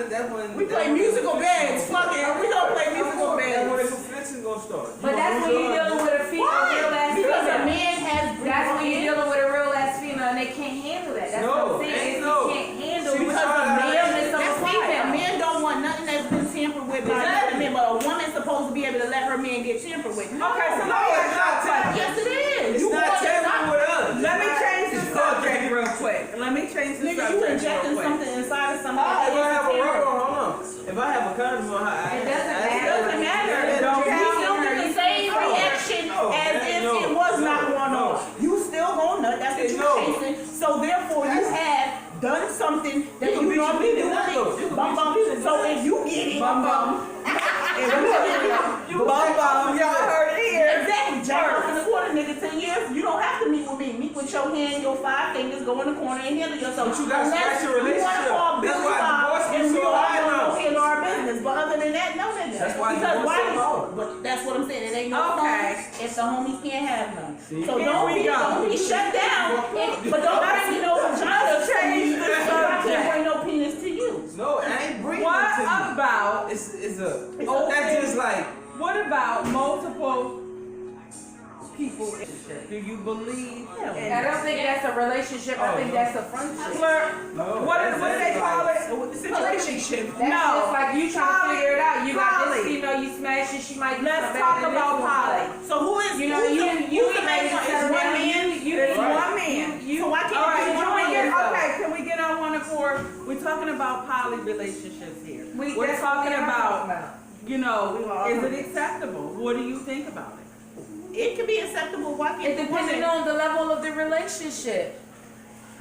That's when We play musical beds. Fuck it. We don't play musical That's when the beds. confliction gonna start. But that's when you're dealing with a female, real ass Because a female. man has. That's when you're dealing with a real ass female and they can't handle that. That's what I'm saying. Is No. you can't handle See, we because try a to- man is on That's a why female. men don't want nothing that's been tampered with by another man, but a woman's supposed to be able to let her man get tampered with. Okay, so No, let me it's not ask y'all a question. Yes, it is. It's You not want it, tampering with us. Let me change the It's called subject real quick. Let me change the Nigga, you subject injecting real quick. something inside of somebody. If I have a It rubber, hold on. If I have a condom on, It doesn't matter. doesn't matter. It don't You count. still get the same reaction No, as if no, it was not no, going no. on. You still gonna nut. That's what No. you're chasing. So therefore, you have done something that You you can normally beat do. your nut, though. You can Bum beat bum. your nut. So if you get it, Bum bum. Bum bum. Y'all heard it here. Exactly. Jack off in the corner, nigga. 10 years. You don't have to meet with me. Meet with your hand, your 5 fingers. Go in the corner and handle yourself. But you gotta Unless scratch your you wanna relationship. call That's Billy why Bob divorce is and we so all high gonna now. go handle our business. But other than that, no nigga. That's why because divorce why? so low. But that's what I'm saying. It ain't no Okay. fun if the homies can't have none. See? So Here don't we be, go. don't be shut down. But don't bring me no vagina. Let's change the I subject. can't bring no penis to you. No, I ain't bringing What it to you. about It's a. Okay. That's just like. what about multiple people? Do you believe in I don't think that's a relationship. I think that's a friendship. flirt? No, What that's do they just call like- it? Situationship. That's No. just like you trying to figure it out. You got Poly. this female, you smash it, she might do Let's something talk better than about this one. poly. So who is You know, who's you who's the main one? Is one man? It's Right. one man. So why can't All it right, be one man? okay, can we get on one accord? We're talking about poly relationships here. We're That's talking what I'm about, you know, We are. is it acceptable? What do you think about it? It can be acceptable. Why can't It the depending woman? on the level of the relationship.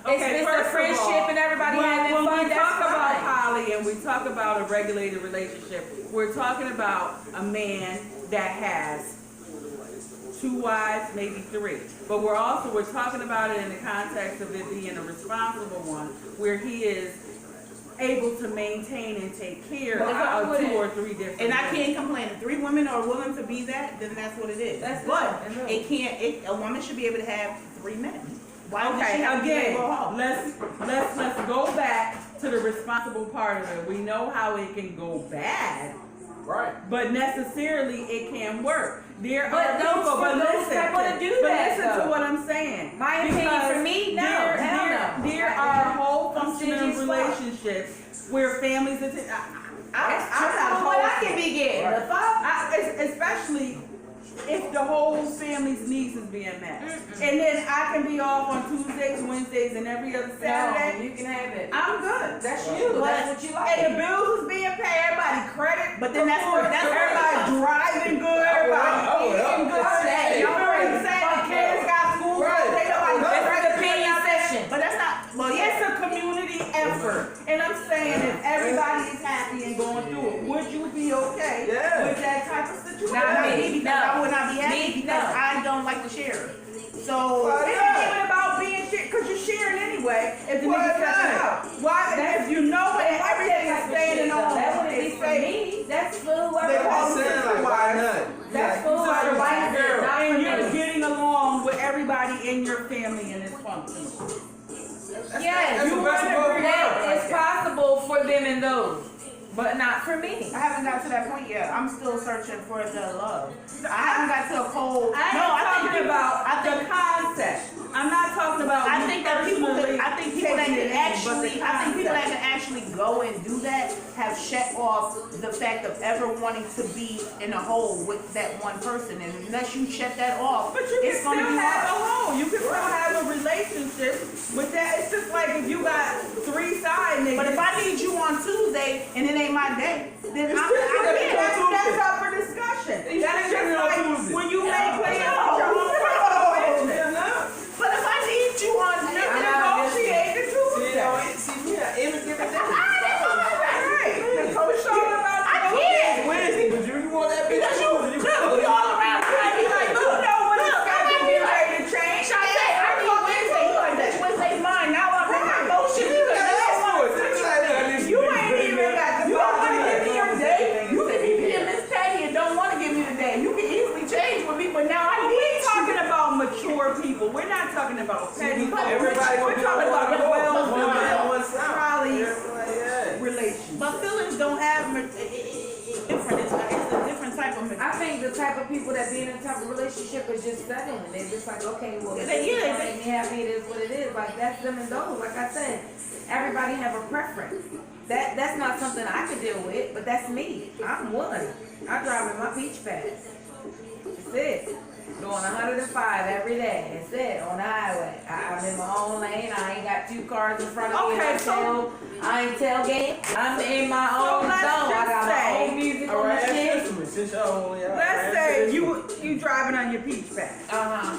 Okay, If it's a first of friendship all, and everybody having when fun, we that's talk about fine. poly and we talk about a regulated relationship, we're talking about a man that has 2 wives, maybe 3. But we're talking about it in the context of it being a responsible one, where he is able to maintain and take care But if I of put 2 it- or 3 different. And I women. can't complain. If 3 women are willing to be that, then that's what it is. That's it. but I know. it can't. A woman should be able to have 3 men. Why would she Okay, have to be again, able to go let's go back to the responsible part of it. We know how it can go bad, Right. but necessarily it can work. There But are those people, but those listen, type wanna do but that, listen to though. what I'm saying. My opinion Because for me, no, there, hell there, no. there are whole I'm functioning stingy as fuck. relationships where families attend. That's I'm not triple what I whole- can be getting. The fuck? especially if the whole family's needs is being met. And then I can be off on Tuesdays, Wednesdays, and every other No, Saturday. you can have it. I'm good. That's you. That's what you like. And the bills is being paid, everybody credit. But then that's where everybody driving good, everybody eating good. Right. You know what I'm saying? The kids got school, Right. they nobody Right. This is the opinion session. But that's not. Well, It's yes. a community effort. And I'm saying if everybody is happy and going through it, would you be okay Yeah. with that type of situation? Not Not me. me, because No. I would not be happy Me, because no. I don't like to share. So It ain't even about being shit, because you're sharing anyway. If the Why nigga stepping not? out. Why? If you know that everything is staying on, That wouldn't be it's for safe. me. That's for whoever They I'm call wants them it. saying like, why not? That's for So whoever you're likes it, not and you're for me. getting along with everybody in your family and it's functional. Yes, That's You the best wanna them and those, but not for me. I haven't got to that point yet. I'm still searching for the love. I haven't got to a cold. I ain't No, I think talking people- about I think the concept. I'm not talking about. I you think that people personally that can taking it in, actually, but the I think people that concept. can actually go and do that have shut off the fact of ever wanting to be in a hole with that one person. And unless you shut that off, But you can it's still gonna be have a hard. home. You can still have a relationship with that. It's just like if you got 3 side niggas. But if I need you on Tuesday and it ain't my day, then It's I'm still gotta be can't. on that's up for discussion. You That is should just be on like Tuesday. when you make plans No. with your own personal business. But if I need you on You Tuesday, negotiate the See, Tuesday. see, we are every given day. Right. It's all about I can't. Wednesday, but you want that bitch Because Tuesday, look, we all around the Like, you know when the schedule get ready to change. Shantae, I need Wednesday. You like that Wednesday's mine. Now I'm in my motion because you don't want You ain't even got the You don't want to give me your day. You You can be being Miss Patty and don't want to give me the day. You can easily change with me, but now I need We're you. talking about mature people. We're not talking about petty people. Everybody We're talking about a well-developed Probably. relationship. But feelings don't have different. It's a different type of. I think the type of people that be in a type of relationship is just settling. They're just like, okay, well, Yeah, this they- is gonna make me happy. It is what it is. Like that's them and those. Like I said, everybody have a preference. That's not something I could deal with, but that's me. I'm one. I drive in my peach pass. That's it. Doing 105 every day. That's it on the highway. I'm in my own lane. I ain't got 2 cars in front of me. Okay, I so- ain't tailgating. I'm in my So own zone. let's I got just my say- own music on Alright, the shit. since y'all only out. Let's say you driving on your peach pass. Uh-huh.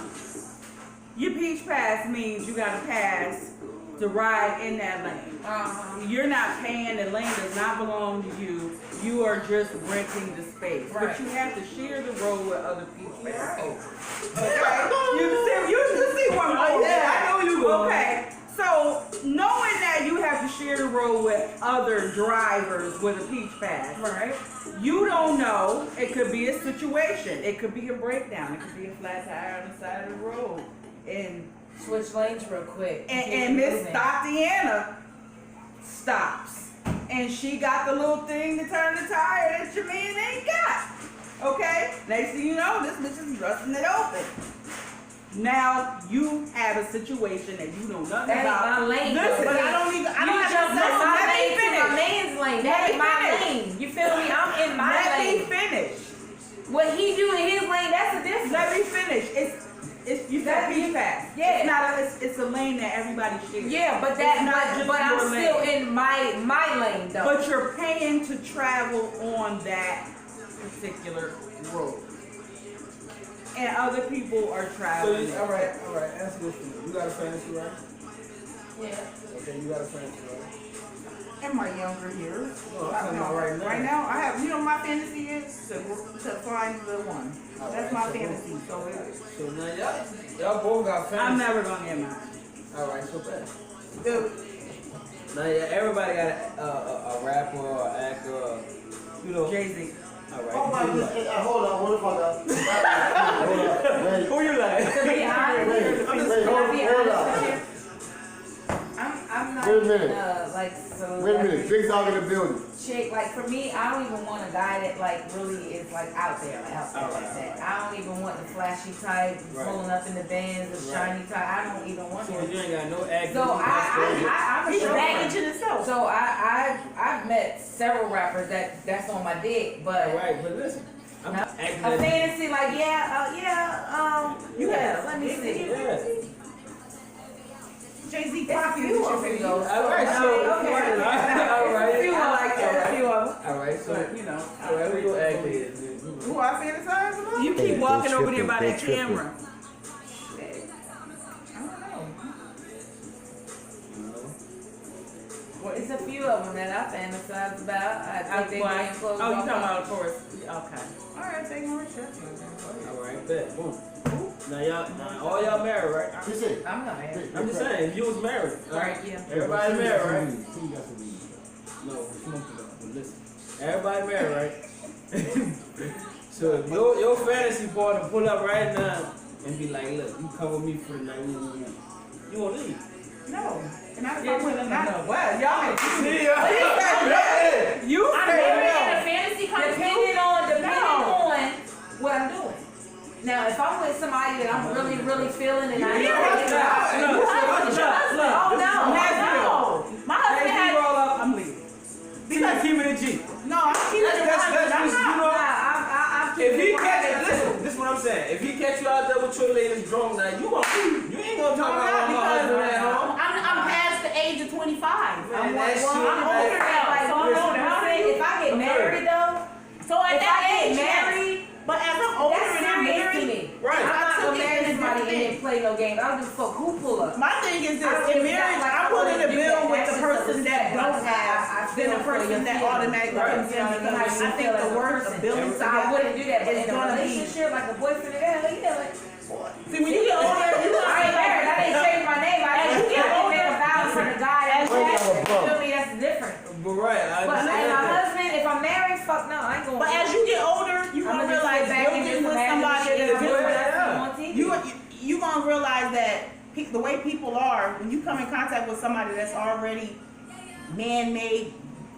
Your peach pass means you got a pass to ride in that lane. Uh-huh. You're not paying, the lane does not belong to you. You are just renting the space. Right. But you have to share the road with other peach pass holders. Okay? You see where I'm going. Yeah, I know you going. Okay. So knowing that you have to share the road with other drivers with a peach pass, Right. you don't know. It could be a situation. It could be a breakdown. It could be a flat tire on the side of the road. And Switch lanes real quick. and Miss Tatiana stops. And she got the little thing to turn the tire that your man ain't got. Okay? Next thing you know, this bitch is rusting it open. Now you have a situation that you know nothing That ain't about. my lane, though. Listen, But I don't even. I You don't just have know to. my let me lane to my finish. man's lane. Let That me is my finish. lane. You feel me? I'm in my let me lane. finish. What he do in his lane, that's a difference. Let me finish. It's you said peach pass. Yeah. It's not it's a lane that everybody shares. Yeah, but It's not just but I'm your still lane. in my lane though. But you're paying to travel on that particular road. And other people are So, traveling. alright, answer this for me. You got a fantasy, right? yeah. Okay, you got a fantasy, right? In my younger years. No, I'm talking about right now. Right now, I have. You know, my fantasy is to find the one. That's my fantasy. So So now y'all both got fantasy. I'm never gonna get mine. Alright, so bad. the Now everybody got a rapper or actor or, you know. Jay-Z. Alright. Oh my who you goodness, like? hold on, what the fuck? Hold on, wait, Who you like? To be honest, wait, can I be hold honest on. with you? I'm not Wait a even, minute. like so. Wait a minute, Big Dog in the building. Chick, like for me, I don't even want a guy that like really is like out there like that. I don't even want the flashy type, Right. pulling up in the bands, the shiny type. I don't even want So him. you ain't got no acting. So I'm a he's show baggage friend. in itself. So I've met several rappers that's on my dick, but Alright, but listen. I'm No. acting a as- fantasy like let me see. Yeah. Jay-Z It's a Poppy few is of your them favorite. though. Alright, so Okay. alright. A few I like that. A few of them. Alright, so But you know, alright, we go act this. Who I fantasize about? you keep walking over there by that camera. I don't know. Well, it's a few of them that I fantasize about. I think they wearing clothes. Oh, you off talking my- about of course? Okay. All right, take more shit. Alright, bet. Boom. Now all y'all married, right? You say, I'm not married. I'm just saying, if you was married, Right, yeah. Everybody married, right? You got some weed. No, smoke it up, but listen. Everybody married, right? So if your fantasy partner pull up right now and be like, look, you come with me for the night, you won't leave. No. And I Yeah, fuck with him. Not no, well, y'all make See ya. somebody that I'm really, really feeling and I You know know, that look, oh no, No, my husband As had you roll up, I'm leaving. because keep it a G. no, I'm keeping it That's- 100. I'm you not. know, I'm if he keeping it catch, right. listen, this is what I'm saying. If he catch you out there with your ladies drunk now, you ain't gonna talk about my husband at home. I'm past the age of 25. Man, I'm that older shit, now. Like, So I'm listen, older. How old are you? if I get married though, So at if that I get age, married, but as I'm older that's and I'm serious to married, me. Right. I'm not I took gonna it marry as a somebody and thing. then play no games. I don't give a fuck who pull up. my thing is I this: don't in give a marriage, fuck. I'm pulling a I bill wouldn't with do the that. person that That's don't just I have than the feel for person your that feelings. automatically Right. comes in You know, because how you I think feel the as a worth person. of building So I wouldn't do that, but is in a gonna be. relationship, like a boyfriend and girl, yeah, like See, when you get older, you I ain't married. I didn't change my name. I As you didn't get older- make a vow for the guy. As you get- You feel me? That's different. But right, I But understand my that. husband, if I'm married, fuck no, I ain't going. But as you get older, you I'm gonna gonna realize back and building just with imagine somebody shit is I'm doing different. what I see on TV. You gonna realize that the way people are when you come in contact with somebody that's already man-made,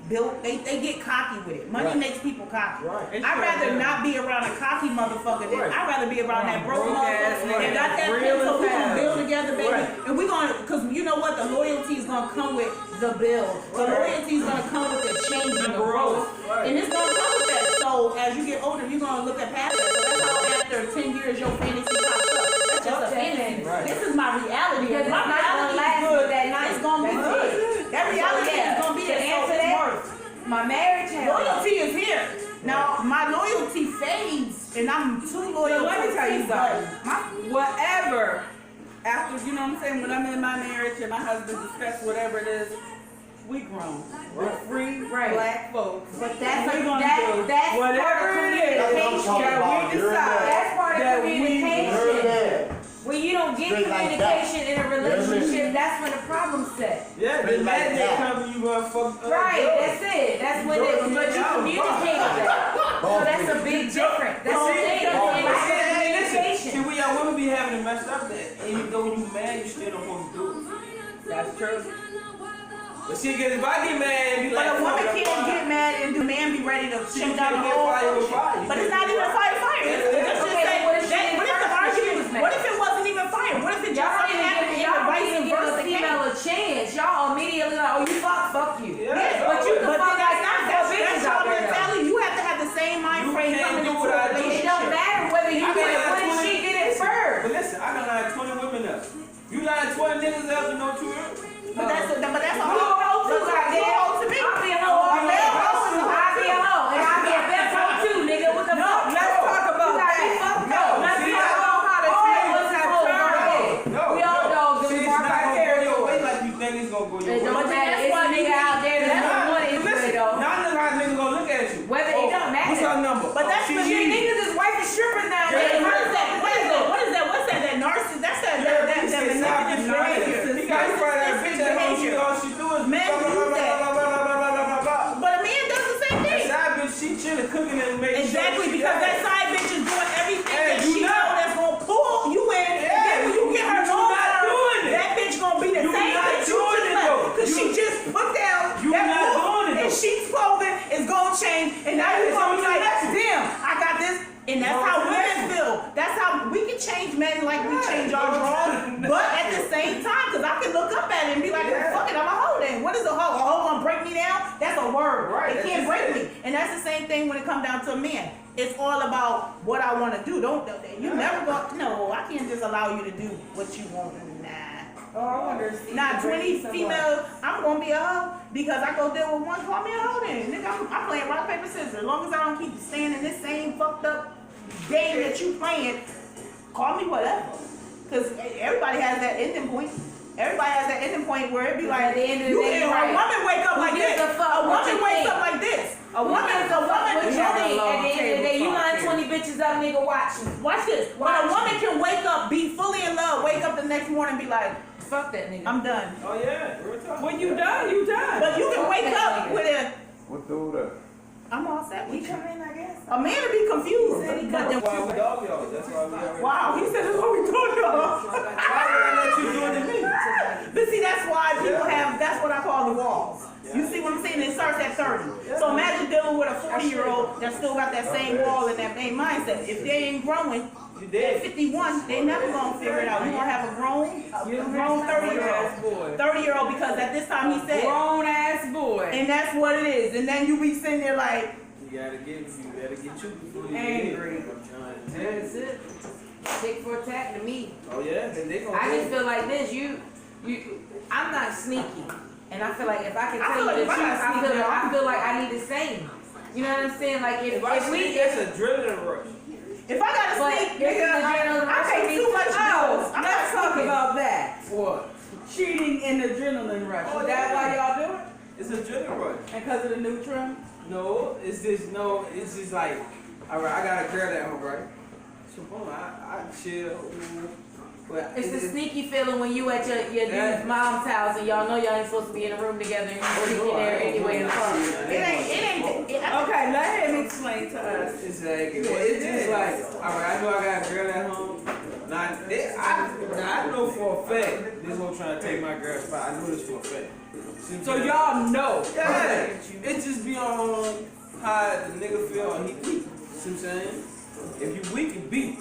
built, they get cocky with it. Money Right. makes people cocky. Right. I'd rather not be around a cocky motherfucker than Right. I'd rather be around that broke Broke ass motherfucker nigga. that got that Real pen, so as we gonna hell. build together, baby. Right. And we gonna, cause you know what, the loyalty is gonna come with the build. The loyalty is gonna come with the change and the growth. Right. And it's gonna come with that. So as you get older, you're gonna look at past that. So that's how after 10 years your fantasy pops up. That's just a fantasy. Right. This is my reality. Because My it's not gonna reality last is good. but that night. It's gonna be That's good. it. That reality So, yeah, is gonna be to there. So answer it's that, worth. My marriage has Loyalty is here. Now my loyalty fades, and I'm too loyal. So let me to tell you people. something. Whatever, after, you know what I'm saying, when I'm in my marriage and my husband discuss whatever it is, we grown. We're free Right. black folks. But that's We're gonna do that's whatever part of it is communication. that we decide. That's part of that we- communication. When you don't get Straight like communication in a Yes, relationship, ma'am. that's when the problem's set. Yeah, Straight then like that day that. come when you gonna fuck. Right, that's it. That's when it, but you communicate that. So that's a big difference. That's the thing. Communication. See, we young women be having it messed up that, and you know when you mad, you still don't want to do it. That's true. But see, cause if I get mad and be But like, a woman fuck, can't get mad and the man be ready to She shut down the can't get whole fire with function. fire. But it's not even a fire. It's just Okay, that, what if she that did what if the first when she was argument? mad? What if it wasn't even fire? What if it just Y'all don't something happened and the even vice give a versa came? female a chance. Y'all immediately like, oh, you fuck you. Yeah, But you can But fuck then like that's that. that's your mentality. You have to have the same mind You frame can't coming do into what a I do. It relationship. don't matter whether you I get got it when 20 she get it listen, first. But listen, I can line 20 women up. You line 20 niggas up, you know 2 years. But that's a You a whole. hoe too, goddamn. hoe to me. I'll be a hoe. A male hoe is a hoe. I'll be a hoe. And I'll be a best hoe too, nigga. What the fuck? Let's talk about You got me that. fucked No, up. Let's see, talk I- about how to all treat of us us have hoes turned. right there. We all dogs. See, We it's mark not our gonna go your way territory. like you think it's gonna go your It way. don't matter. that's It's why a nigga out there that's Nah, gonna want it listen, anyway, though. now look how niggas gonna look at you. Whether it don't matter. What's her number? But that's she the Shit, cheating. niggas is wife and strippers now. Yeah, Wait, nigga. what is that? What is that? What is that? What's that? That narcissist? That's that. Yeah, That he said manipulative stop getting behavior. He got in front of that bitch at home. behavior. All she do is Men blah, blah, use blah, that. blah, blah, blah, blah, blah, blah, blah. But a man does the same That thing. side bitch, she chilling, cooking and making Exactly, sure she because that does. side bitch is doing everything Hey, that you she not. know that's gonna pull you in. Yeah, And then when you get her you long not term, doing it. that bitch gonna be the You same not bitch you doing just it, left. though. Cause she You- just put down You that not wolf doing it, and though. sheep's clothing is gonna change. And now Yeah, you're it's gonna be on like, the next one. damn, I got this. And that's Go how to the next women one. feel. That's how we can change men like we Right. change our Go to drawers. the next But at the same time, cause I can look up at it and be like, Yeah. fuck it, I'm a hoe then. What is a hoe? A hoe gonna break me down? That's a word. Right, It that's can't just break it. me. And that's the same thing when it comes down to a man. It's all about what I want to do. You never go. No, I can't just allow you to do what you want. Nah. Oh, I wonder if Steve Not can bring 20 me some females. I'm gonna be a hoe because I go deal with one. Call me a hoe then, nigga. I'm playing rock paper scissors. As long as I don't keep staying in this same fucked up game that you playing, call me whatever. Cause everybody has that ending point. Everybody has that ending point where it be like, At the end of the you day, a right. woman wake up Who like gives this. a fuck A what woman you wakes think? up like this. A Who woman, gives a a fuck what woman. you have a think? long At the end of the day, you table line talk 20 bitches up, nigga, watch me. Watch this. When Watch a me. woman can wake up, be fully in love, wake up the next morning and be like, Fuck that nigga. I'm done. Oh yeah, real talk. When you done, you done. But you can wake up with a, What through that? I'm all set. We come in, I guess. A man would be confused. But That's why we then, dog y'all. That's why we already. wow, he said that's what we doing, y'all. Why would I let you do it to me? But see, that's why people have, that's what I call the walls. You see what I'm saying? It starts at 30. So imagine dealing with a 40-year-old that still got that same wall and that same mindset. If they ain't growing, You At dead. 51, they never gonna figure it out. You gonna have a grown 30-year-old. boy. 30-year-old, because at this time he said, Grown ass boy. and that's what it is. And then you be sitting there like, You gotta get you before you Angry. get it. I'm trying to tell you. That's it. Tick for tat to me. Oh yeah, they gonna I do just it. feel like this. I'm not sneaky, and I feel like if I can I tell feel you like the if I truth, got I sneaky, feel like I need the same. You know what I'm saying? Like If I if sneak, we, that's adrenaline rush. if I gotta But sneak, this is nigga, the general I pay rush. too much bills. Oh, I'm let's not talk sneaking. about that. What? Cheating and adrenaline rush. Oh, Is that yeah. why y'all do it? It's adrenaline rush. And because of the new trim? No, it's just like, all right, I got a girl at home, right? So boom, I chill. But it's the sneaky feeling when you at your Yeah. dude's mom's house and y'all know y'all ain't supposed to be in a room together and you sneaking there anyway in the car. Okay, let him explain to us. Exactly. It's just like, all right, I know I got a girl at home. Now, I know for a fact this one trying to take my girl's spot. I know this for a fact. So y'all know. Yeah, it just be on how the nigga feel and he weak. See what I'm saying? If you weak, you beat.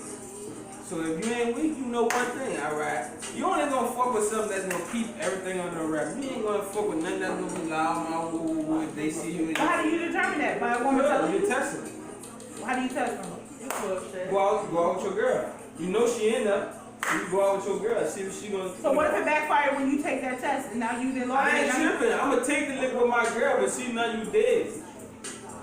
So if you ain't weak, you know one thing, alright? You only gonna fuck with something that's gonna keep everything under wrap. You ain't gonna fuck with nothing that's gonna be loud, my woo if they see you. How do you determine that? By a woman telling You you? test her. How do you test them? Go out with your girl. You know she in there. You go out with your girl. See what she gonna. So what if it backfired when you take that test and now you didn't I ain't tripping. I'ma take the lick with my girl, but see now you dead.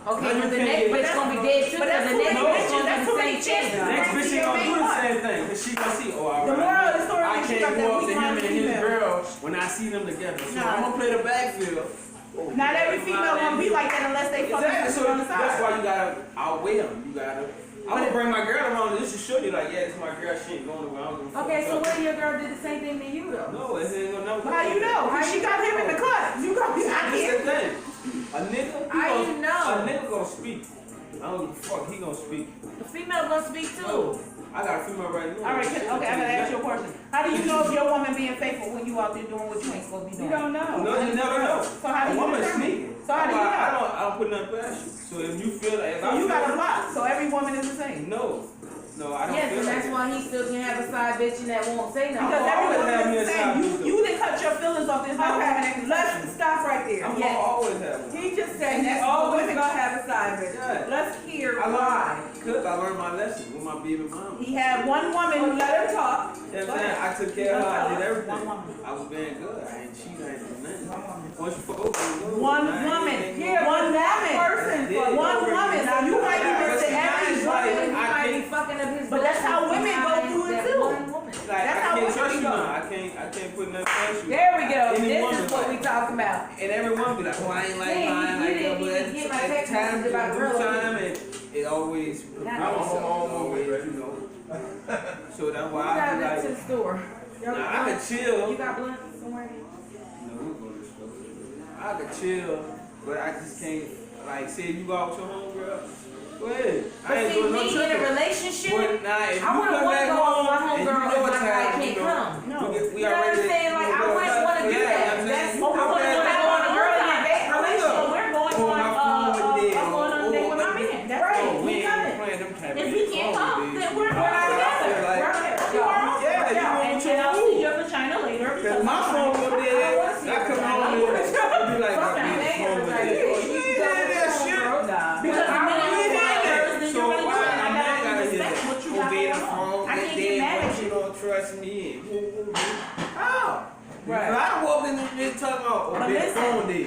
Okay, No, but the you next can't bitch get- gonna be dead too But that's because the too next many bitch bitches. gonna That's do too the many same shit. chances. The next bitch ain't gonna do the same thing. Cause she gonna see, oh, alright. The moral of the story I is you can't got go that up to weak him minded and his female. girl when I see them together. So Nah. I'm gonna play the backfield. Not every female gonna be like that unless they fucking Exactly. put So you on the that's side. why you gotta outweigh them. You gotta. I'm gonna bring my girl around just to show you, like, yeah, it's my girl. She ain't going nowhere. I don't give a fuck. Okay, so what if your girl did the same thing to you though? No, it ain't gonna never. But how you know? How she got him in the cut? You got me. I This can't. the thing. A nigga. How gonna- you know? A nigga gonna speak. I don't give a fuck. He gonna speak. The female gonna speak too. I got a female right now. All right, okay, I gotta ask you a question. How do you know if your woman being faithful when you out there doing what you ain't supposed to be You doing? don't know. No, you never know. So how do A you woman determine? sneaking. So how do you know? I don't put nothing past you. So if you feel like, if So I you feel got a like- block. So every woman is the same. No, I don't Yes, feel and like that's that. why he still can have a side bitch and that won't say Because nothing. every always have woman me is the a side same. bitch, You didn't cut your feelings off this whole woman Okay, acting let's sexy. stop right there. I'm Yes. gonna always have one. He just said And he's that's always women. gonna have a side bitch. Yeah. Let's hear I why. Cause I learned my lesson with my baby mama. He had one Oh, woman. let him talk. You know what I'm saying? I took care of her, I did everything. One woman. I was being good. I ain't cheat, I ain't do nothing. One woman. Once you fuck over, you know, One I ain't woman. ain't Yeah, no- One woman. person. Yeah, One woman. Now you might be But missing see, every guys, woman. like, He I might be can't- fucking up his But that's how business women go behind through it that too. one woman. Like, That's I how can't women trust you go. now. I can't put nothing past you. There we go. Any This woman is what we like- talking about. And everyone be like, oh, I ain't like Yeah, mine you like didn't that, but even get my at text the time, message about due girls. time, it always, Not always, you know. So that's You why I gotta be go to like, the store. nah, I could chill. You got blunt somewhere? No, we go to the store. I could chill, but I just can't, like, say if you go out with your homegirl, go ahead. I But ain't see, doing no me in a tripping. relationship, But nah, if you I wouldn't come wanna back go out with my home and you homegirl know if what my guy time, can't you know, come. No. we You know what I'm saying? Like, I wouldn't wanna do that. That's- Well, we I wouldn't wanna go on a girl date. relationship. We're going Oh, on my phone was dead. I'm going on a date with my man. That's Right. it. Oh, we We ain't coming. playing them type If of he games. can't Oh, come, dude. then we're I not feel together. like- We're here. Yeah, you want And your I'll food. see your vagina later. Cause because my I'm phone trying- was dead. I come home and it'd be like, Fuck my that. bitch phone was Like, dead. you You ain't hear that shit. Because the minute you Yeah. want hers, then So you're gonna do why it. I'm I not gotta gonna hear respect that? what you Oh, got baby, going on. phone I was can't dead, get mad but at you you. don't trust me. How? Right. If I walk in this bitch talking about, oh, But baby, listen. phone dead.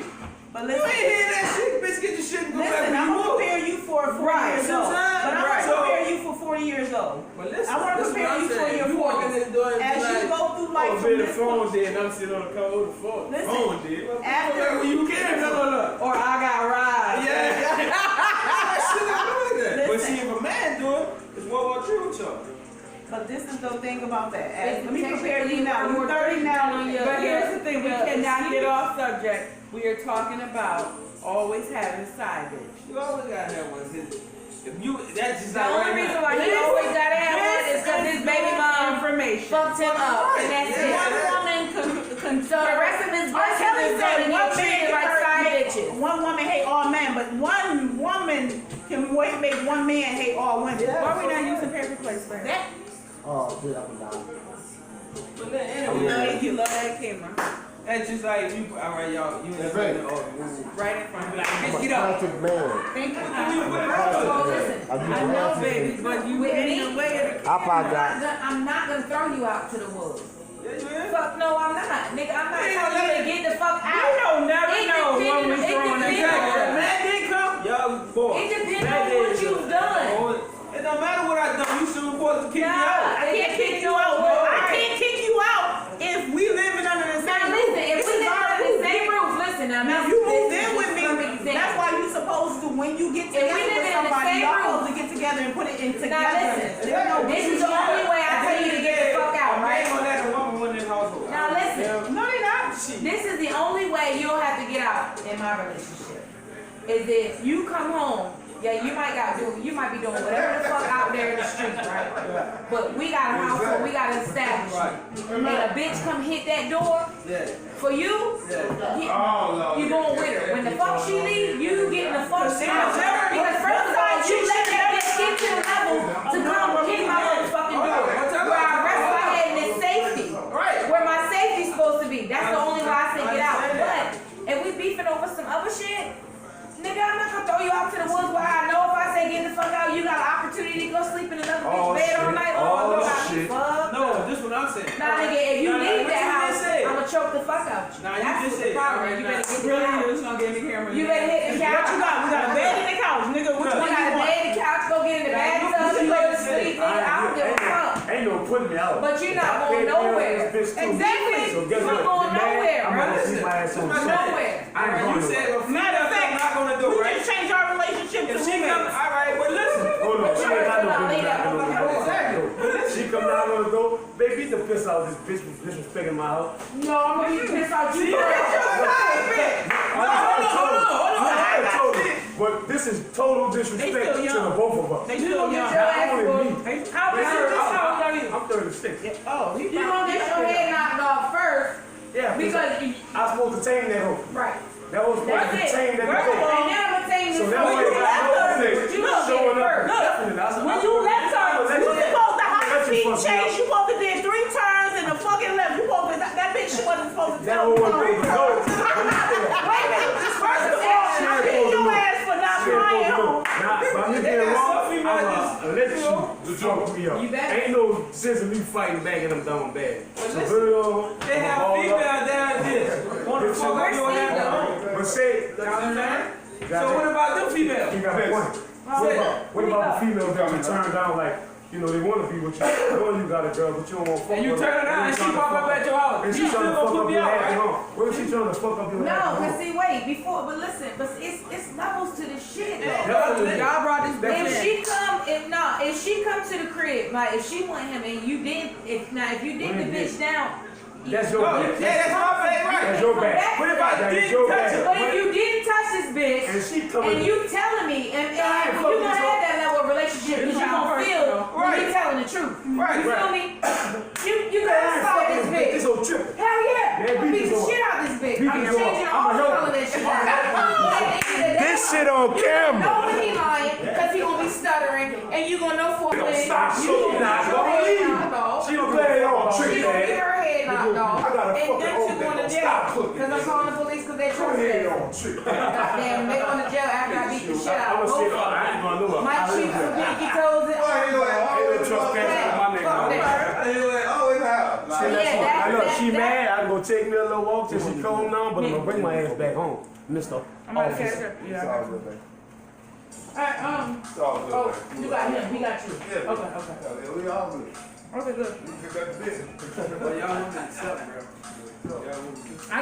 But You ain't listen. hear that shit, bitch. Get your shit and go back Listen, where I'm you gonna was. prepare you for 40 Right, years old. sometimes, But I'm right. gonna prepare you for 40 years old. But listen, I wanna this is prepare what I'm you for saying. your You walk in 40s. this door and As be you like, go through life oh, from baby, the this phone point, dead, and I'm sitting on the car, oh, the phone, Listen, phone dead. Well, after- well, you can, no. Or I got rides. Yeah, shit, I do that. But Listen. see, if a man do it, it's what about you with y'all? but this is the thing about that. It's Let me prepare you technically now. more You're 30 now. on your- But here's the thing, we Yeah, cannot see? get off subject. We are talking about always having a side bitch. You always gotta have one. If you, that's just The like only right reason now. why he always gotta have one is because his baby mom information. fucked him up, and that's Yeah. One it. woman can So the rest of his blessings Kelly is said going to one get man treated can like hurt- side make- bitches. One woman hate all men, but one woman can make one man hate all women. Why are we not using paper plates, man? That Oh, good up and down. But then anyway, You love that camera. that's just like you. All right, y'all. You That's ain't right. saying oh, Right in front of you. I'm a Bitch, get up. classic man. Thank you. So listen, I do I know, classic baby, things. but you With in me? the way of the I apologize. I'm not gonna throw you out to the wolves. Yeah, you is. Fuck no, I'm not. Nigga, I'm not You telling you to get the fuck You out. don't never It know when we depends- it throwing that depends jacket. on- That did come. Y'all boy. It depends That on did what you've come. done. It don't matter what I done. You still supposed to kick me Nah, out. I can't kick you out. I can't kick you out if we living under the Now same listen, roof. if we live under the same roof, listen now. Now this- you this moved is in with me. a perfect example. That's why you supposed to, when you get If we together live with in the somebody, same y'all room- supposed to get together and put it in Now together. listen, There's no this is the only way I tell you to get the fuck out, I right? ain't gonna let a woman run this household. Now listen. No, they not. This is the only way you'll have to get out in my relationship. Is if you come home, yeah, you might be doing whatever the fuck out there in the street, right? But we got a household, we got to establish it. And a bitch come hit that door Yeah. for you, Oh, you going with her. When the fuck she leave, you getting the fuck Cause out. never- Because first of all, you let that bitch get to the level to come kick my motherfucking door. Where I rest my head in this safety. Right. Where my safety's supposed to be. That's the only why I say get out. But if we beefing over some other shit, nigga, I'm not gonna throw you out to the woods where I know if I say get the fuck out, you got an opportunity to go sleep in another Oh, bitch bed all shit. night Oh, long. You got me shit. fucked No, up. this is what I'm saying. Nah, nigga, if you Nah, leave what that you house, just said. I'ma choke the fuck out you. Nah, you That's just what the said. problem Alright, is. You better get the Really, out. you just gonna get in the camera. You better hit the What couch. you got? We got a bed in the couch, nigga. Which We one got you a want? bed, the couch, go get in the bathtub, you go to sleep, nigga. I don't give a fuck. Ain't no putting me out. But you're not I going paid bills nowhere. this bitch too. Exactly. So guess You what? ain't going You mad? nowhere, I'm bro. gonna see my ass on Listen. set. Nowhere. I ain't going You said nowhere. before Matter of that, I'm fact, not gonna do we right. just changed our relationship to If she come, roommates. all right, well listen. Hold on, she ain't got no business knocking on the door. Exactly. She come down on the door, baby, beat the piss out of this bitch for disrespecting my house. No, I'm gonna be pissed out you See, first. that's your side, bitch. No, hold on. I told you, but this is total disrespect They still to young. the both of us. They still young. Your ass Only will- me. How old are you? I'm 36. Oh, You gonna get your head knocked off first Yeah, because you, I was supposed to tame that hoe. right. That was supposed to That's it. tame that First of hoe. all, And now I'm gonna tell you So this. that When way you I left know her, that you gonna showing get it up. first. Definitely. I said, when I'm you gonna- left her, I'm gonna let you you- supposed to I'm high gonna let you speed fuck me chase. up. You supposed to did 3 turns and the fucking left. You supposed to that bitch. She wasn't supposed to That tell hoe me. wasn't supposed to go. Wait a minute. First of all, I beat your ass for not flying home. Nah, by me They being got wrong, some female I'm just- gonna let you fuck me up. You better. Ain't no sense of me fighting back and I'm down bad. So listen, really, They I'm have ball up. female down this. Want to fuck up your head? But say, So what about them females? you got a point. What about the females that you turn down like, you know, they want to be with you. Knowing you got a girl, but you don't want to fuck And you with her. turn around and she pop up at your house. And You she still trying to gonna fuck put up me your out, ass at right? home. What if she trying to fuck up your ass No, at cause home? see, wait, before, but listen, but it's levels to this shit. though. Definitely. Y'all brought this bitch If in. she come to the crib, like if she want him and you did, if you did the bitch down, That's your No, bad. yeah, that's my favorite. That's Right. your bad. What if I That is didn't your touch bad. it? but if you didn't touch this bitch, And she coming. and you telling me, and I ain't you fucking gonna with have that level of relationship, because you gonna feel when Right. you telling the truth. Right. You feel me? You I gotta ain't stop fucking this this bitch. This whole tripping. Hell yeah! Man, I'm beat beating this the hoe. shit out of this bitch. Beat I'm this hoe. changing I'm all a help. of that shit out. This shit on camera. No, he lying, because he gonna be stuttering, and you gonna know for a Don't fact stop you shooting gonna now. get Don't your head leave. knocked off. She don't play on She trick, gonna get man. her head knocked off. I got a And fucking then old she going to nigga. jail. Stop cooking. Because I'm calling the police because they're Go ahead trespassing. on trick. Goddamn, they going to jail after I beat the shit out I'm of gonna both say, of I ain't them. gonna know. My cheeks and pinky toes and all. Ain't no trespassing on my nigga. Fuck that. See, Yeah, I know that- she that- mad. I go take me a little walk till she calm down, but I'm gonna bring my ass back home, Mister. I'm gonna catch Officer. her. Yeah. Alright, oh, you got him, he got you. Okay, okay. Okay, good. But y'all want to accept, bro. I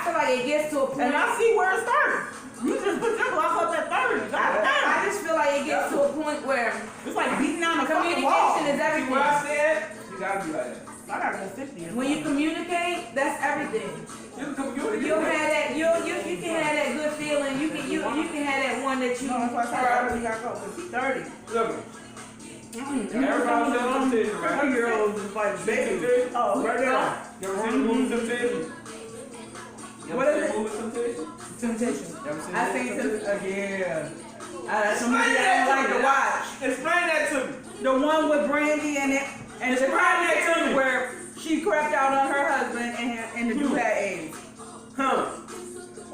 feel like it gets to a point. And I see where it started. You just put your block up at 30. Goddamn. I just feel like it gets to a point where It's like beating down a fucking wall. communication is See everything. what I said? You gotta be like that. I gotta go 50. When you communicate, that's everything. You can communicate. You'll have that. You can have that good feeling. You can have that one that you. No, that's why I said I really gotta go. 'Cause he's 30. Look. Everybody said on the table, right? 30-year-olds is like baby. Oh, Right there. You ever seen the movie Temptation? You What ever is seen the movie Temptation? Temptation. You ever seen I the think movie it's yeah. That's something I don't like to watch. Explain that to me. The one with Brandy in it, and the crying where she crept out on her husband and the dude had AIDS. Huh.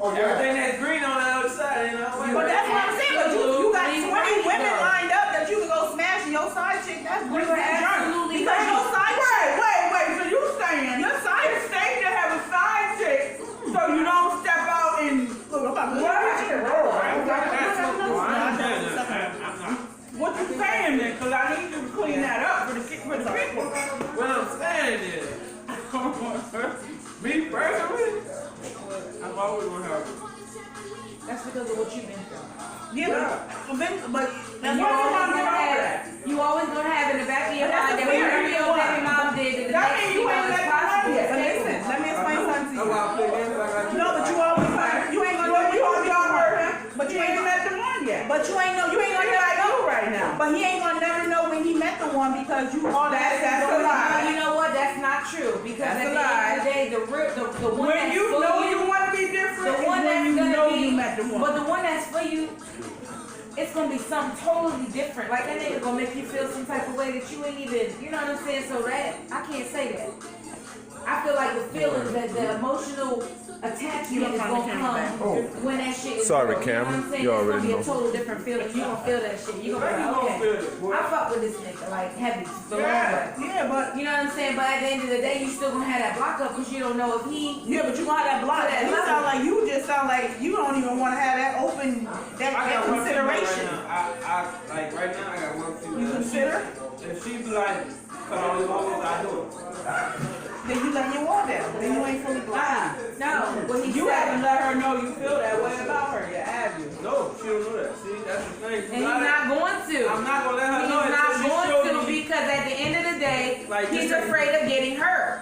Oh, yeah. Everything that's green on the other side, you know. But that's what I'm saying. But you got 20 women lined up that you can go smash, and your side chick, that's You Bridget are Jones. absolutely Because your side chick, Wait, so you saying your side safe to have a side chick so you don't step out and look, I'm about to what you saying then? Cause I need you to clean that up for the people. What I'm saying is, me personally, I'm always gonna have it. That's because of what you've been through. Yeah, but that's You what always I'm gonna saying. have, you always gonna have in the back of your But that's mind that the fear. whatever your baby mom did, that the That next means you female ain't is let the possible. money yet. But listen, let me explain something to That's you. why I play games like I do. No, but you always you ain't gonna know you always gonna hurt him. But you ain't met the one yet. But you ain't gonna never know right now. But he ain't gonna never know when he met the one because you all That's a lie. You know what? That's not true because That's at a the end of the lie. day, the one When that's you for know you, you want to be different, the is one when that's you gonna know be, you met the one. but the one that's for you, it's gonna be something totally different. Like that nigga gonna make you feel some type of way that you ain't even, you know what I'm saying? So that I can't say that. I feel like the feelings, that the emotional attachment is gonna come when that shit is Sorry, real. You know what Cameron. I'm saying? You It's already gonna be know. a total different feeling. You gonna feel that shit. You gonna be You like, gonna feel okay, it, boy. I fuck with this nigga, like heavy, the long way. Yeah, but You know what I'm saying? But at the end of the day, you still gonna have that block up because you don't know if he. yeah, but you gonna have that block. That You level. sound like you just sound like you don't even want to have that open that I got one female right consideration. now. I like right now. I got one female. You consider? If she be like, cut all the moments, I do it. Then you let your wall down. Then you ain't fully blind. No, what he You said. haven't let her know you feel that way about her yet, have you? No, she don't know that. See, that's the thing. And he's not going to. I'm not gonna let her know. He's until not she going shows to me. because at the end of the day, Like, he's this is- afraid of getting hurt.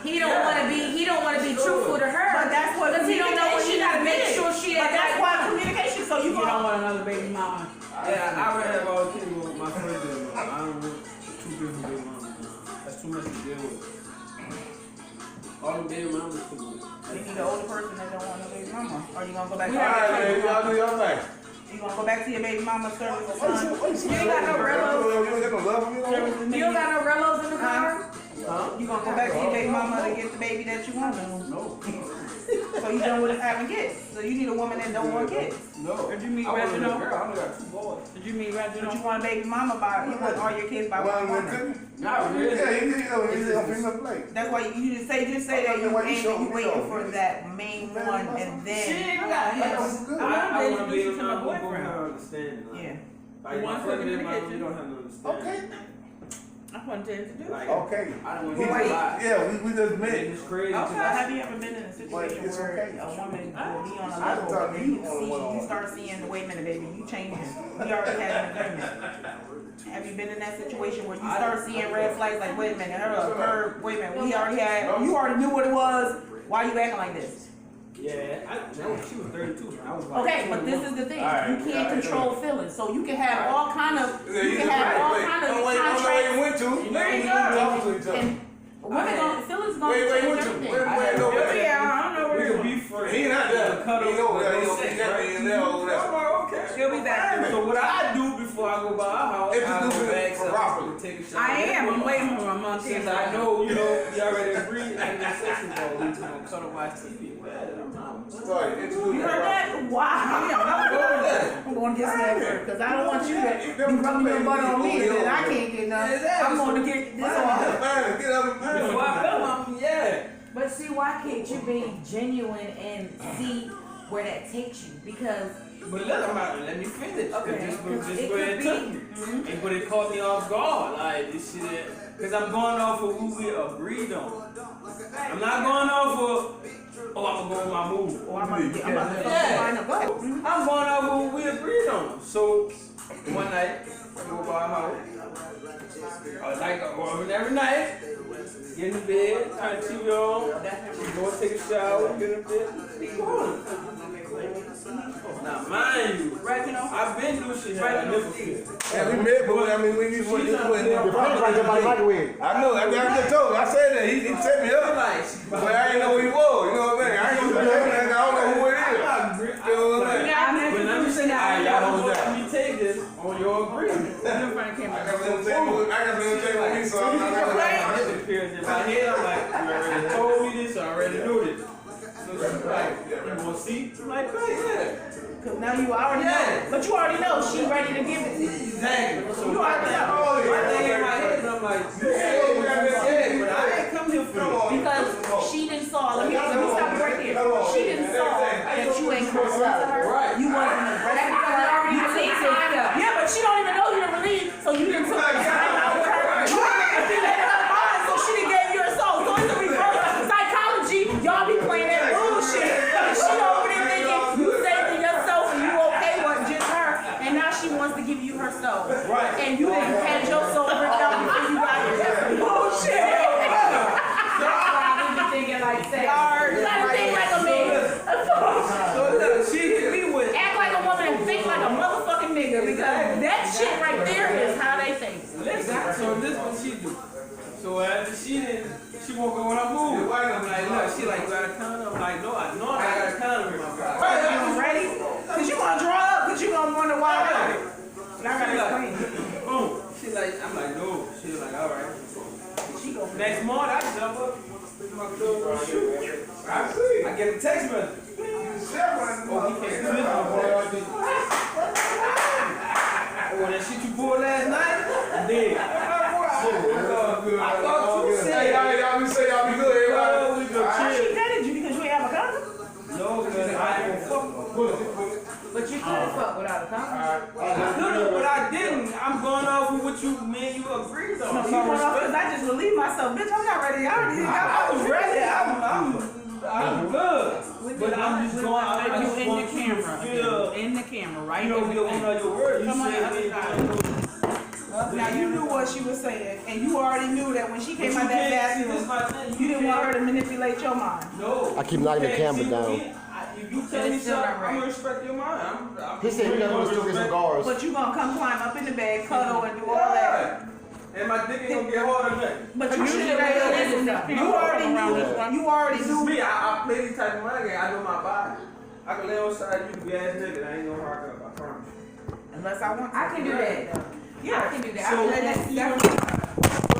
He don't want to be. He don't want to be truthful to her. But that's what because he don't know what he communication gotta make is. sure she. But ain't that's like why him. communication. So you You don't gonna want another baby mama. Yeah, I rather have all the kids with my friends than I don't want two different baby mamas. That's too much to deal with. All them baby mamas too much. you need an older person that don't want no baby mama. Or you gonna go back to Alright, man, y'all do your thing. you gonna go back to your baby mama service the son. You ain't got no relos. You ain't got no love for me, no? You don't got no relos in the car. You gonna go back to your baby mama to get the baby that you want. No. So you done with having kids. So you need a woman that don't want kids. No. Did you meet I want a Reginald? girl. I only got 2 boys. Did you meet But Reginald? you want a baby mama by you want all your kids by one woman. Not really. Yeah, you know, he's a female plate. That's why you just say that you waiting for that main one and then I want to be introduce you to my around people who boyfriend. have understanding. Like, yeah. Like The my one friend cooking in baby the mama, kitchen. you don't have no understanding. Okay. I wanted to introduce Like, you. Okay. I don't want We to just, hear a lot. yeah, we just met. It's crazy. Okay. Have you ever been in a situation It's where okay. a woman will be on a I level thought and you you on see one-on-one. you start seeing wait a minute baby you changing. We already had an agreement. Have you been in that situation where you start seeing red flags like wait a minute her wait a minute we already had you already knew what it was why you acting like this? Yeah, she was 32. I was like, Okay, but this is the thing. Alright, You can't control feelings. So you can have all kind of you You can have all kind of contracts. you went to. There you go. Talk to each other. And women gonna feelings gonna Wait, change went to. everything. Where go back? Yeah, I don't know we where could you be friends. He not there. Cut He off over there. with He no gonna be sex, there. right? He in there over there. I'm like, okay. She'll be back. So what I do before I go by our house, If you I do go it back for so properly. take a shower. I am. I'm waiting for a month. Since I know, you already agreed and the sex is all we gonna cut off my TV. Sorry, introduce You heard that? Wow. I'm going to get some effort because I don't want you to be rubbing your butt on me and then I can't get none. I'm going to get this off. Get up and Before I come, yeah. But see, why can't you be genuine and see where that takes you? Because But let me finish. Okay. This It where could it be. took me. But it caught me off guard. Like this shit. Because I'm going off of who we agreed on. I'm not going off of, I'm going to go with my move. Oh, I'm about to Yeah. find a go ahead. I'm going off of who we agreed on. So one night, we go by our house. Every night, get in the bed, turn the TV on, go and take a shower, get in the bed, keep going. Now, mind you, I've been through shit that I never feel. Yeah, we met, but I mean, when you went, She's went, up there. right there by the microwave. I know, I just told you, I said that, he set me up, but I didn't know who he was, you know what I mean? I ain't gonna say that, I don't know who it is. You know what I mean? But let me say, y'all don't let me take this on your agreement. Your friend came I back. got them saying, my head, I'm like, you already told me this, I already knew this. So she's like, you wanna see? I'm like, oh yeah. Cause now you already know. But you already know she ready to give it to you. Exactly. So You already know. my thing in my head, and I'm like, you said what you said, but I ain't come here for you. Because she didn't saw, let me stop you right here. She didn't saw that you ain't close to her. Right. You wasn't aggressive with her. You take time. Yeah, but she don't even know you didn't leave. So you didn't took the time out with her. You manipulated her mind, so she didn't give you her soul. So it's a reverse psychology. Y'all be playing that bullshit. She over there thinking you saving yourself and you okay with just her. And now she wants to give you her soul. Right. And you didn't had your soul ripped out before you got here. Bullshit. That's why we be thinking like sex. You gotta think like a man. So look, she hit me with. Act like a woman and think like a motherfucking nigga because that shit right there is how they think. Exactly. So this what she do. So after she woke up when I moved. I'm like, look, she like, you got a condom? I'm like, no, I got a condom in my pocket. You ready? Cause you gonna draw up, cause you gonna wonder why. And I gotta explain. Boom. She like, I'm like, no. She was like, all right. She go Next morning, I jump up. My girl shoot. I get a text message. Oh, he can't do this no more. Oh, that shit you pulled last night? I did. I thought you said. Y'all be good, everybody. We go She chill. dated you because you ain't have a condom? No, because I ain't gonna fuck. But you couldn't fuck without a condom. I could've, but I didn't. I'm going off with what you, man, you agreed on. No, you went off because I just relieved myself. Bitch, I'm not ready. I I was ready. I'm good. But I'm just going. I just in want the you to camera. feel. In the camera, right? You don't get one of your words. You Come on, said other it. side. Now you knew what she was saying, and you already knew that when she came out that bathroom, you didn't want her to manipulate your mind. No. I keep knocking the camera down. If you tell me something, I'm gonna respect your mind. He said he doesn't want to still get some guards. But you gonna come climb up in the bed, cuddle, and do all that. And my dick ain't gonna get hard on that. But you should have listened. You already knew. You already This is knew. me. I play these type of mind games. I know my body. I can lay on side you, be ass nigga. I ain't gonna hard up. I promise. Unless I want to. I can do that. Yeah, I can do that. So- I can let that.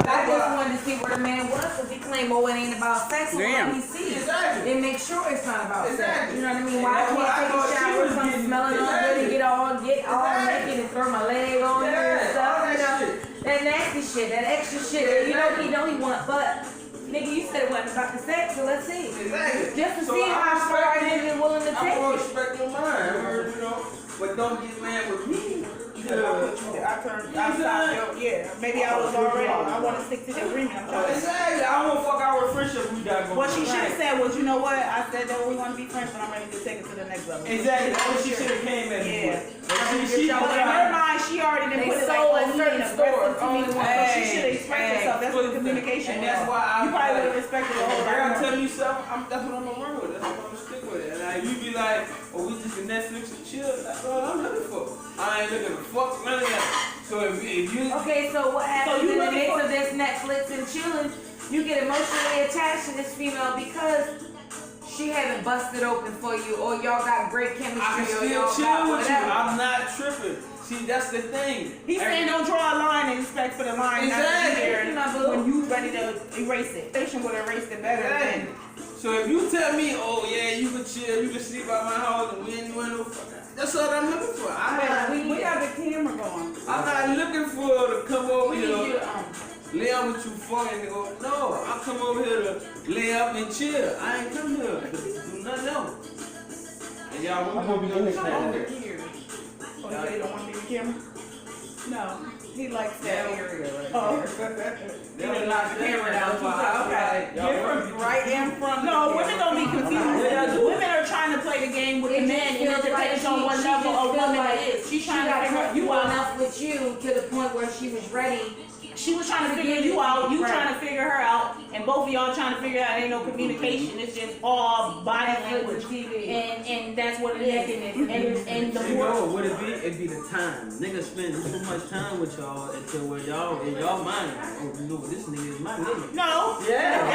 I just wanted to see where the man was because he claimed, oh, it ain't about sex. Well, let me see. Exactly. Then make sure it's not about sex. Exactly. You know what I mean? And Why that's what I can't thought take a she shower, was come getting. smelling all good and get all Exactly. naked and throw my leg on her and Yeah, stuff? all You that know? shit. That nasty shit, that extra shit. That you know he want, but nigga, you said it wasn't about the sex, so let's see. Exactly. Just to So see I how far respect a it. nigga willing to I'm take gonna it. respect your mind, you know. But don't get mad with me. I turned. I stopped. Yeah, maybe I was already. I want to stick to the agreement. I'm trying to. Exactly. I don't fuck our friendship we got going. What she should have said was, you know what? I said that we want to be friends, but I'm ready to take it to the next level. Exactly. That's what she should have came at me Yeah. with. But she But in her mind, she already done They put it like, sold oh, in he certain ain't aggressive stores, to me. only one. So she should have Hey, expressed hey, herself. That's what the and communication that's was. why You probably would have respected the whole If I gotta lot. tell you something, that's what I'm gonna run with. That's what I'm gonna stick with it. And like, you be like, oh, we just can Netflix and chill. That's all I'm looking for. I ain't looking to fuck none of that. So if you Okay, so what happens you in the looking midst for- of this Netflix and chilling? You get emotionally attached to this female because she haven't busted open for you, or y'all got great chemistry, I can or still y'all chill got with you. whatever. I'm not tripping. See, that's the thing. He's saying don't draw a line and expect for the line not to Exactly. be there when you ready to erase it. Station would have erased it better than. So if you tell me, oh yeah, you can chill, you can sleep at my house, and we ain't doing no fucking. That's what I'm looking for. We have the camera going. I'm not looking for to come over We need you here, to, lay up with you fucking and go. No, I come over here to lay up and chill. I ain't come here to do nothing else. And y'all want me to understand that. Oh, you say you don't want to be the camera? No, he likes that area right Oh. there. They don't knock the camera down. Okay. Y'all Right in front. No, women don't be confused. Women are trying to play the game with the it men, and it feels like depends on what she level just a feel woman like is. She's she trying to got figure you out. enough with you to the point where she was ready. She was trying to figure you out, you trying to figure her out, and both of y'all trying to figure out ain't no communication. It's just all body language, and that's what it is. And the You more know what it be? It be the time. Niggas spend so much time with y'all until where y'all in y'all mind. Oh, you know this nigga is my nigga. no, Yeah.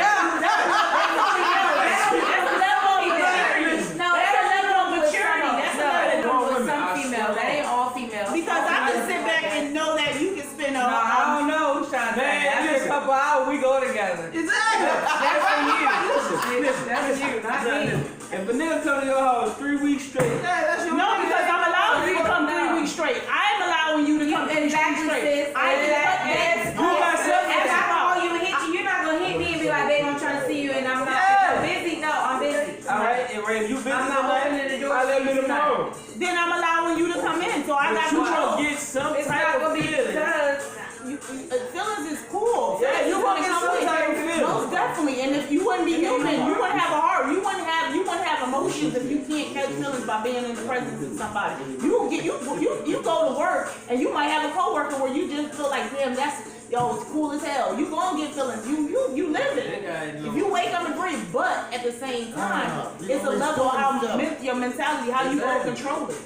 that's a level of maturity. No, That's a level of maturity. That's a level of with some females. That ain't all females. because I can sit back and know that you can spend a I don't know who's trying to Man, After a listen, couple couple hours, we go together. Exactly. That's for you. Listen, That's you, not me. if a nigga come to your house 3 weeks straight, that's your No, nigga. because I'm allowing you to come 3 weeks straight. I'm allowing you to come 3 weeks Exactly, straight. sis. I That's You got something If to I call you and hit you, you're not gonna hit me and be like, babe, I'm trying to see you and I'm not Yeah. I'm busy. No, I'm busy. Alright, and Ray, you busy I'm not tonight? opening the door I let for me you tonight. tomorrow. Then I'm allowing you to come in. So I But got you control. gonna get some It's type not of gonna be feeling. because Feelings is cool. Yeah, you gonna get come some in. type of feeling. Most definitely. And if you wouldn't be human, you wouldn't have a heart. You wouldn't have emotions if you can't catch feelings by being in the presence of somebody. You go to work and you might have a coworker where you just feel like, damn, it's cool as hell. You gonna get feelings. You live it. If you wake up and breathe, but at the same time, it's a level of how your mentality, how you gonna control it.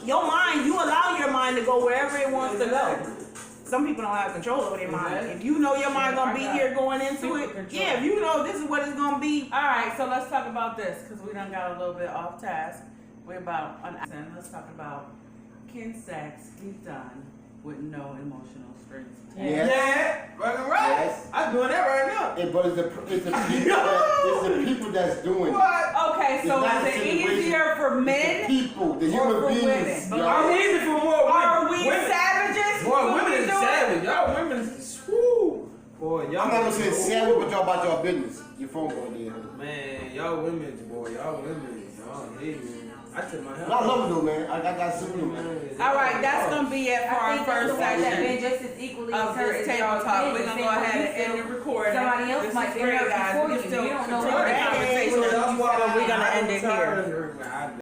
Your mind, you allow your mind to go wherever it wants to go. Some people don't have control over their mind. If you know your mind gonna be here going into it, yeah, if you know this is what it's gonna be. All right, so let's talk about this because we done got a little bit off task. We're about let's talk about can sex be done with no emotional strings? Yes. Yeah, right. Yes. I'm doing that right now. But it's the people that's doing it. What? Okay, so It's not is it a situation. easier for The men? people, the or human for beings. women? y'all. Are we easy for more women? Are we women. savages? Boy, when women we is do it? savage. Y'all women is woo. Boy, y'all. I'm not gonna say women- savage, but y'all about your business. Your phone going there. Man, y'all women, boy, y'all women, y'all hate me. I took my But I love it though, man. I got some you, man. All right, that's gonna be it for I our think that's first the one that's section been just as equally of as hurt this as table y'all talk. been. We're gonna go ahead and end the recording. Somebody else This might is be great, hurt guys. before We you. can still You don't know control what the happened. conversation. So that's why We're gonna end it here. I